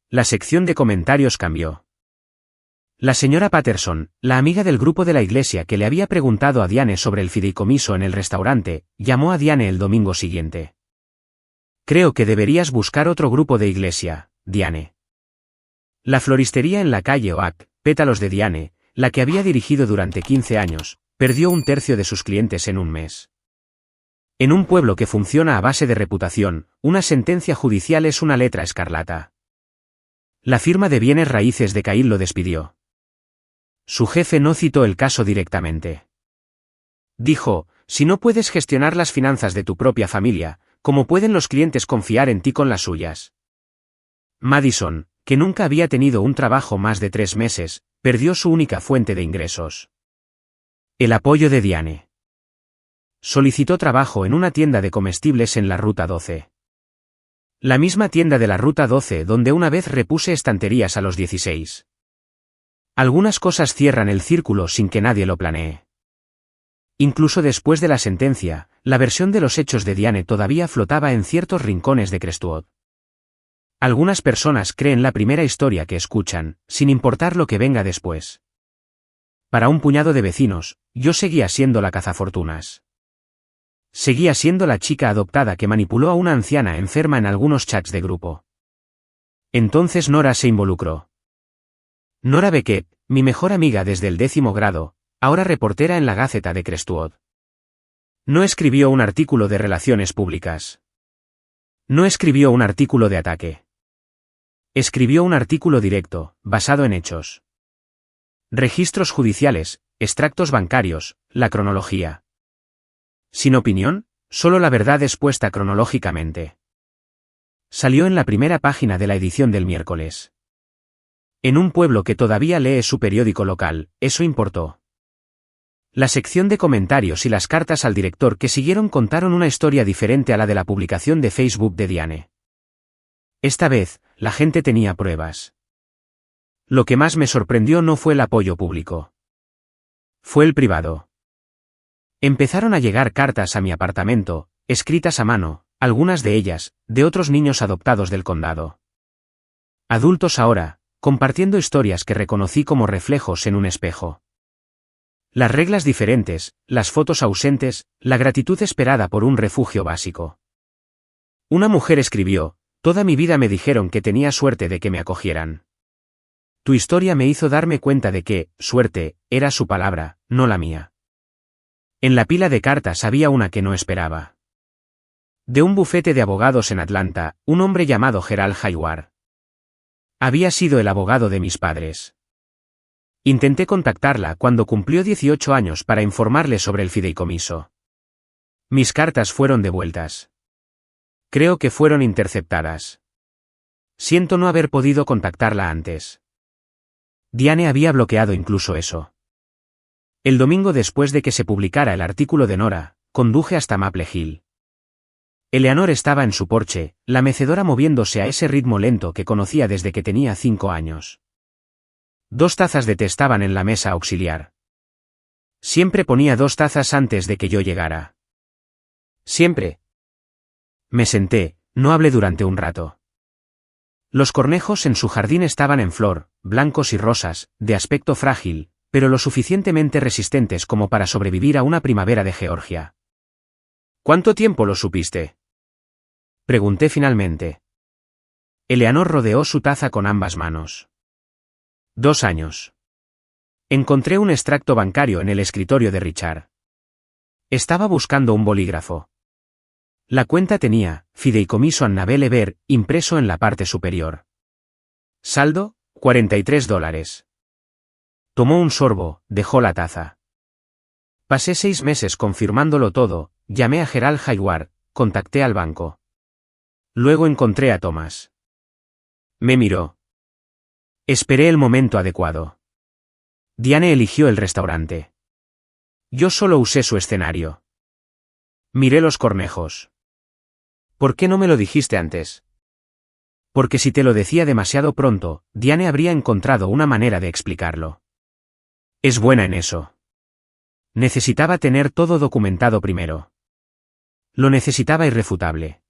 La sección de comentarios cambió. La señora Patterson, la amiga del grupo de la iglesia que le había preguntado a Diane sobre el fideicomiso en el restaurante, llamó a Diane el domingo siguiente. Creo que deberías buscar otro grupo de iglesia, Diane. La floristería en la calle Oak, Pétalos de Diane, la que había dirigido durante 15 años, perdió un tercio de sus clientes en un mes. En un pueblo que funciona a base de reputación, una sentencia judicial es una letra escarlata. La firma de bienes raíces de Cahill lo despidió. Su jefe no citó el caso directamente. Dijo, si no puedes gestionar las finanzas de tu propia familia, ¿cómo pueden los clientes confiar en ti con las suyas? Madison, que nunca había tenido un trabajo más de 3 meses, perdió su única fuente de ingresos. El apoyo de Diane. Solicitó trabajo en una tienda de comestibles en la Ruta 12. La misma tienda de la Ruta 12 donde una vez repuse estanterías a los 16. Algunas cosas cierran el círculo sin que nadie lo planee. Incluso después de la sentencia, la versión de los hechos de Diane todavía flotaba en ciertos rincones de Crestwood. Algunas personas creen la primera historia que escuchan, sin importar lo que venga después. Para un puñado de vecinos, yo seguía siendo la cazafortunas. Seguía siendo la chica adoptada que manipuló a una anciana enferma en algunos chats de grupo. Entonces Nora se involucró. Nora Beckett, mi mejor amiga desde el 10º grado, ahora reportera en la Gaceta de Crestwood. No escribió un artículo de relaciones públicas. No escribió un artículo de ataque. Escribió un artículo directo, basado en hechos. Registros judiciales, extractos bancarios, la cronología. Sin opinión, solo la verdad expuesta cronológicamente. Salió en la primera página de la edición del miércoles. En un pueblo que todavía lee su periódico local, eso importó. La sección de comentarios y las cartas al director que siguieron contaron una historia diferente a la de la publicación de Facebook de Diane. Esta vez, la gente tenía pruebas. Lo que más me sorprendió no fue el apoyo público. Fue el privado. Empezaron a llegar cartas a mi apartamento, escritas a mano, algunas de ellas, de otros niños adoptados del condado. Adultos ahora, compartiendo historias que reconocí como reflejos en un espejo. Las reglas diferentes, las fotos ausentes, la gratitud esperada por un refugio básico. Una mujer escribió, toda mi vida me dijeron que tenía suerte de que me acogieran. Tu historia me hizo darme cuenta de que, suerte, era su palabra, no la mía. En la pila de cartas había una que no esperaba. De un bufete de abogados en Atlanta, un hombre llamado Gerald Hayward. Había sido el abogado de mis padres. Intenté contactarla cuando cumplió 18 años para informarle sobre el fideicomiso. Mis cartas fueron devueltas. Creo que fueron interceptadas. Siento no haber podido contactarla antes. Diane había bloqueado incluso eso. El domingo después de que se publicara el artículo de Nora, conduje hasta Maple Hill. Eleanor estaba en su porche, la mecedora moviéndose a ese ritmo lento que conocía desde que tenía 5 años. 2 tazas de té estaban en la mesa auxiliar. Siempre ponía 2 tazas antes de que yo llegara. Siempre. Me senté, no hablé durante un rato. Los cornejos en su jardín estaban en flor, blancos y rosas, de aspecto frágil, pero lo suficientemente resistentes como para sobrevivir a una primavera de Georgia. ¿Cuánto tiempo lo supiste? Pregunté finalmente. Eleanor rodeó su taza con ambas manos. 2 años. Encontré un extracto bancario en el escritorio de Richard. Estaba buscando un bolígrafo. La cuenta tenía, fideicomiso Annabel Eber, impreso en la parte superior. Saldo, $43. Tomó un sorbo, dejó la taza. Pasé 6 meses confirmándolo todo, llamé a Gerald Hayward, contacté al banco. Luego encontré a Thomas. Me miró. Esperé el momento adecuado. Diane eligió el restaurante. Yo solo usé su escenario. Miré los cornejos. ¿Por qué no me lo dijiste antes? Porque si te lo decía demasiado pronto, Diane habría encontrado una manera de explicarlo. Es buena en eso. Necesitaba tener todo documentado primero. Lo necesitaba irrefutable.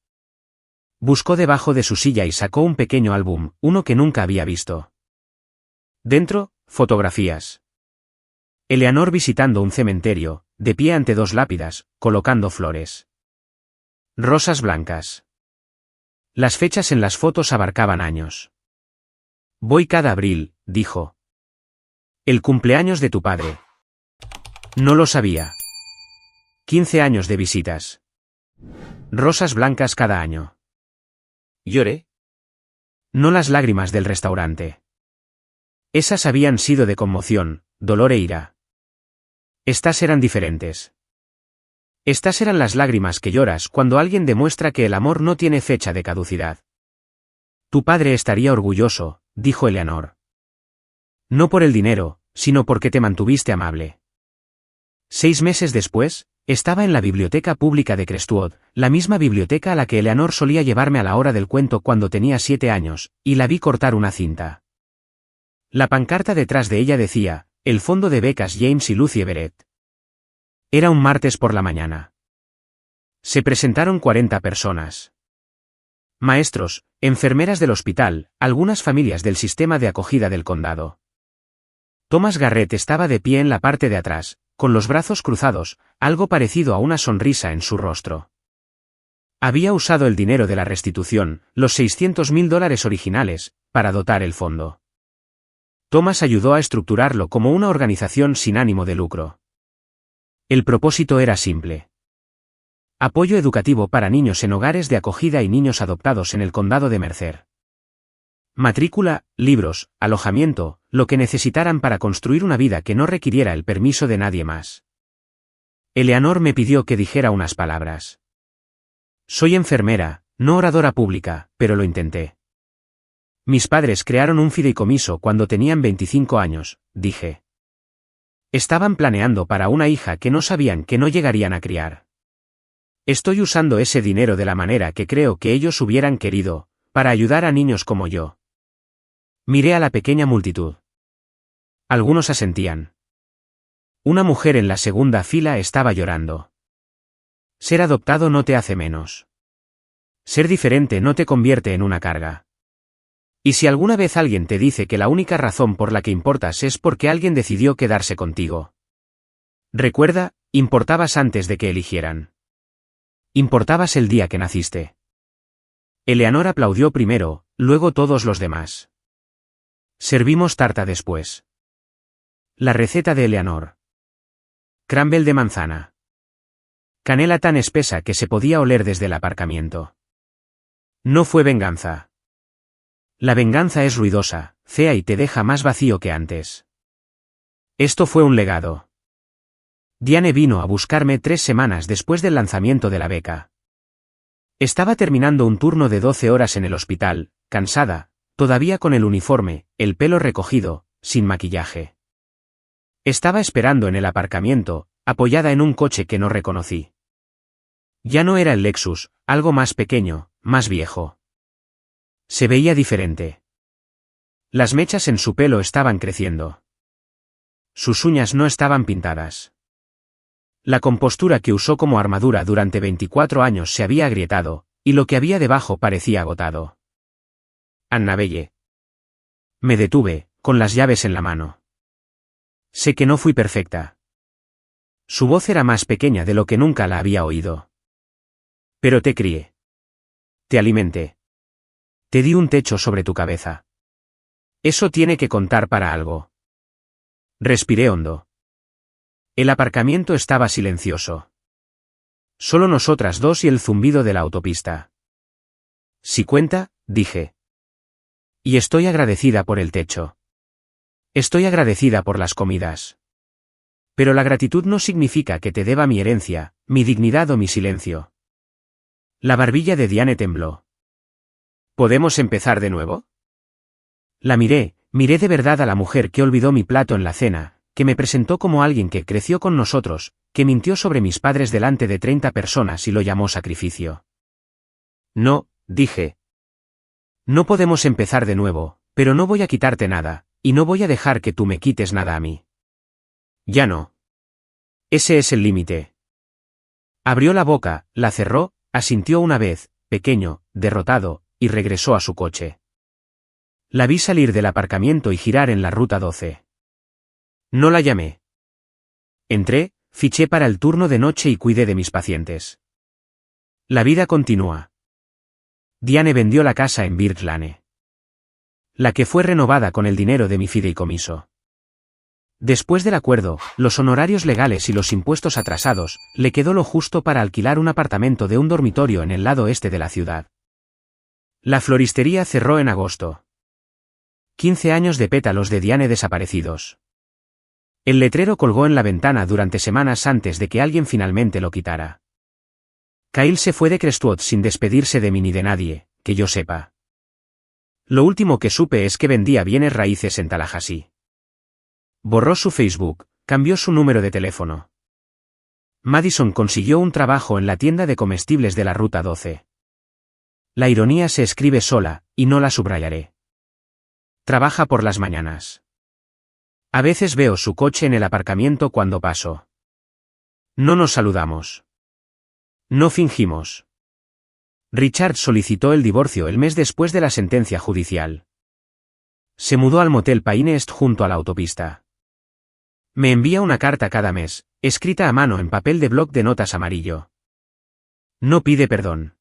Buscó debajo de su silla y sacó un pequeño álbum, uno que nunca había visto. Dentro, Fotografías. Eleanor visitando un cementerio, de pie ante dos lápidas, colocando flores. Rosas blancas. Las fechas en las fotos abarcaban años. Voy cada abril, dijo. El cumpleaños de tu padre. No lo sabía. 15 años de visitas. Rosas blancas cada año. Lloré. No las lágrimas del restaurante. Esas habían sido de conmoción, dolor e ira. Estas eran diferentes. Estas eran las lágrimas que lloras cuando alguien demuestra que el amor no tiene fecha de caducidad. Tu padre estaría orgulloso, dijo Eleanor. No por el dinero, sino porque te mantuviste amable. 6 meses después, estaba en la biblioteca pública de Crestwood, la misma biblioteca a la que Eleanor solía llevarme a la hora del cuento cuando tenía 7 años, y la vi cortar una cinta. La pancarta detrás de ella decía, el fondo de becas James y Lucy Everett. Era un martes por la mañana. Se presentaron 40 personas. Maestros, enfermeras del hospital, algunas familias del sistema de acogida del condado. Thomas Garrett estaba de pie en la parte de atrás, con los brazos cruzados, algo parecido a una sonrisa en su rostro. Había usado el dinero de la restitución, los $600,000 originales, para dotar el fondo. Thomas ayudó a estructurarlo como una organización sin ánimo de lucro. El propósito era simple. Apoyo educativo para niños en hogares de acogida y niños adoptados en el condado de Mercer. Matrícula, libros, alojamiento, lo que necesitaran para construir una vida que no requiriera el permiso de nadie más. Eleanor me pidió que dijera unas palabras. Soy enfermera, no oradora pública, pero lo intenté. Mis padres crearon un fideicomiso cuando tenían 25 años, dije. Estaban planeando para una hija que no sabían que no llegarían a criar. Estoy usando ese dinero de la manera que creo que ellos hubieran querido, para ayudar a niños como yo. Miré a la pequeña multitud. Algunos asentían. Una mujer en la segunda fila estaba llorando. Ser adoptado no te hace menos. Ser diferente no te convierte en una carga. Y si alguna vez alguien te dice que la única razón por la que importas es porque alguien decidió quedarse contigo. Recuerda, importabas antes de que eligieran. Importabas el día que naciste. Eleanor aplaudió primero, luego todos los demás. Servimos tarta después. La receta de Eleanor. Crumble de manzana. Canela tan espesa que se podía oler desde el aparcamiento. No fue venganza. La venganza es ruidosa, fea y te deja más vacío que antes. Esto fue un legado. Diane vino a buscarme 3 semanas después del lanzamiento de la beca. Estaba terminando un turno de 12 horas en el hospital, cansada, todavía con el uniforme, el pelo recogido, sin maquillaje. Estaba esperando en el aparcamiento, apoyada en un coche que no reconocí. Ya no era el Lexus, algo más pequeño, más viejo. Se veía diferente. Las mechas en su pelo estaban creciendo. Sus uñas no estaban pintadas. La compostura que usó como armadura durante 24 años se había agrietado, y lo que había debajo parecía agotado. Annabelle. Me detuve, con las llaves en la mano. Sé que no fui perfecta. Su voz era más pequeña de lo que nunca la había oído. Pero te crié. Te alimenté. Te di un techo sobre tu cabeza. Eso tiene que contar para algo. Respiré hondo. El aparcamiento estaba silencioso. Solo nosotras dos y el zumbido de la autopista. Si cuenta, dije. Y estoy agradecida por el techo. Estoy agradecida por las comidas. Pero la gratitud no significa que te deba mi herencia, mi dignidad o mi silencio. La barbilla de Diane tembló. ¿Podemos empezar de nuevo? La miré de verdad a la mujer que olvidó mi plato en la cena, que me presentó como alguien que creció con nosotros, que mintió sobre mis padres delante de 30 personas y lo llamó sacrificio. No, dije. No podemos empezar de nuevo, pero no voy a quitarte nada, y no voy a dejar que tú me quites nada a mí. Ya no. Ese es el límite. Abrió la boca, la cerró, asintió una vez, pequeño, derrotado, y regresó a su coche. La vi salir del aparcamiento y girar en la ruta 12. No la llamé. Entré, fiché para el turno de noche y cuidé de mis pacientes. La vida continúa. Diane vendió la casa en Birch Lane. La que fue renovada con el dinero de mi fideicomiso. Después del acuerdo, los honorarios legales y los impuestos atrasados, le quedó lo justo para alquilar un apartamento de un dormitorio en el lado este de la ciudad. La floristería cerró en agosto. 15 años de pétalos de Diane desaparecidos. El letrero colgó en la ventana durante semanas antes de que alguien finalmente lo quitara. Kyle se fue de Crestwood sin despedirse de mí ni de nadie, que yo sepa. Lo último que supe es que vendía bienes raíces en Tallahassee. Borró su Facebook, cambió su número de teléfono. Madison consiguió un trabajo en la tienda de comestibles de la Ruta 12. La ironía se escribe sola, y no la subrayaré. Trabaja por las mañanas. A veces veo su coche en el aparcamiento cuando paso. No nos saludamos. No fingimos. Richard solicitó el divorcio el mes después de la sentencia judicial. Se mudó al motel Pine Est junto a la autopista. Me envía una carta cada mes, escrita a mano en papel de bloc de notas amarillo. No pide perdón.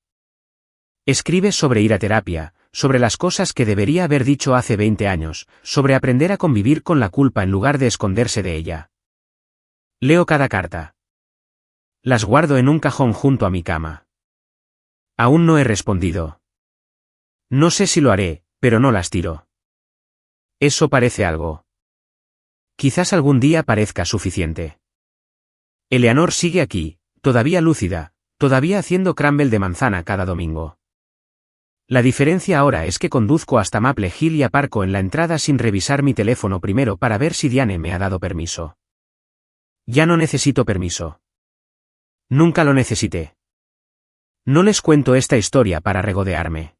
Escribe sobre ir a terapia, sobre las cosas que debería haber dicho hace 20 años, sobre aprender a convivir con la culpa en lugar de esconderse de ella. Leo cada carta. Las guardo en un cajón junto a mi cama. Aún no he respondido. No sé si lo haré, pero no las tiro. Eso parece algo. Quizás algún día parezca suficiente. Eleanor sigue aquí, todavía lúcida, todavía haciendo crumble de manzana cada domingo. La diferencia ahora es que conduzco hasta Maple Hill y aparco en la entrada sin revisar mi teléfono primero para ver si Diane me ha dado permiso. Ya no necesito permiso. Nunca lo necesité. No les cuento esta historia para regodearme.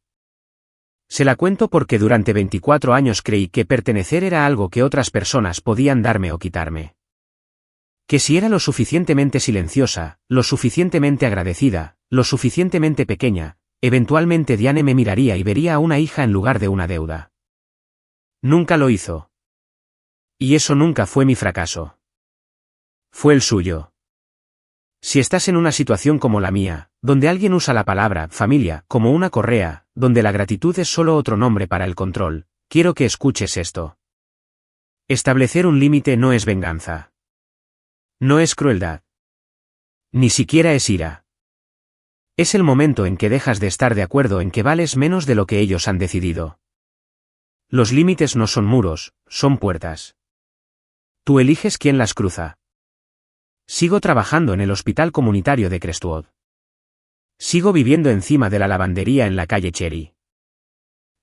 Se la cuento porque durante 24 años creí que pertenecer era algo que otras personas podían darme o quitarme. Que si era lo suficientemente silenciosa, lo suficientemente agradecida, lo suficientemente pequeña, eventualmente Diane me miraría y vería a una hija en lugar de una deuda. Nunca lo hizo. Y eso nunca fue mi fracaso. Fue el suyo. Si estás en una situación como la mía, donde alguien usa la palabra familia como una correa, donde la gratitud es solo otro nombre para el control, quiero que escuches esto. Establecer un límite no es venganza. No es crueldad. Ni siquiera es ira. Es el momento en que dejas de estar de acuerdo en que vales menos de lo que ellos han decidido. Los límites no son muros, son puertas. Tú eliges quién las cruza. Sigo trabajando en el hospital comunitario de Crestwood. Sigo viviendo encima de la lavandería en la calle Cherry.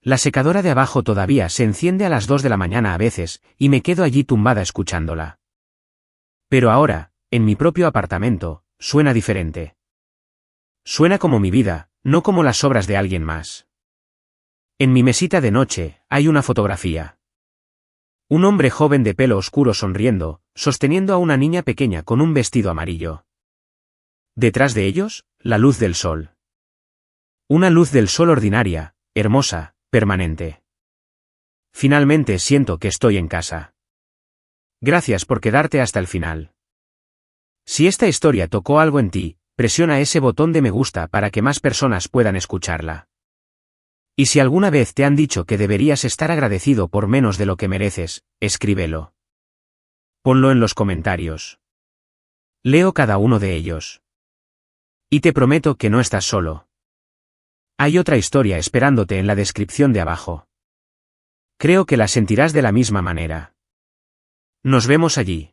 La secadora de abajo todavía se enciende a las 2 de la mañana a veces, y me quedo allí tumbada escuchándola. Pero ahora, en mi propio apartamento, suena diferente. Suena como mi vida, no como las obras de alguien más. En mi mesita de noche, hay una fotografía. Un hombre joven de pelo oscuro sonriendo, sosteniendo a una niña pequeña con un vestido amarillo. Detrás de ellos, la luz del sol. Una luz del sol ordinaria, hermosa, permanente. Finalmente siento que estoy en casa. Gracias por quedarte hasta el final. Si esta historia tocó algo en ti, presiona ese botón de me gusta para que más personas puedan escucharla. Y si alguna vez te han dicho que deberías estar agradecido por menos de lo que mereces, escríbelo. Ponlo en los comentarios. Leo cada uno de ellos. Y te prometo que no estás solo. Hay otra historia esperándote en la descripción de abajo. Creo que la sentirás de la misma manera. Nos vemos allí.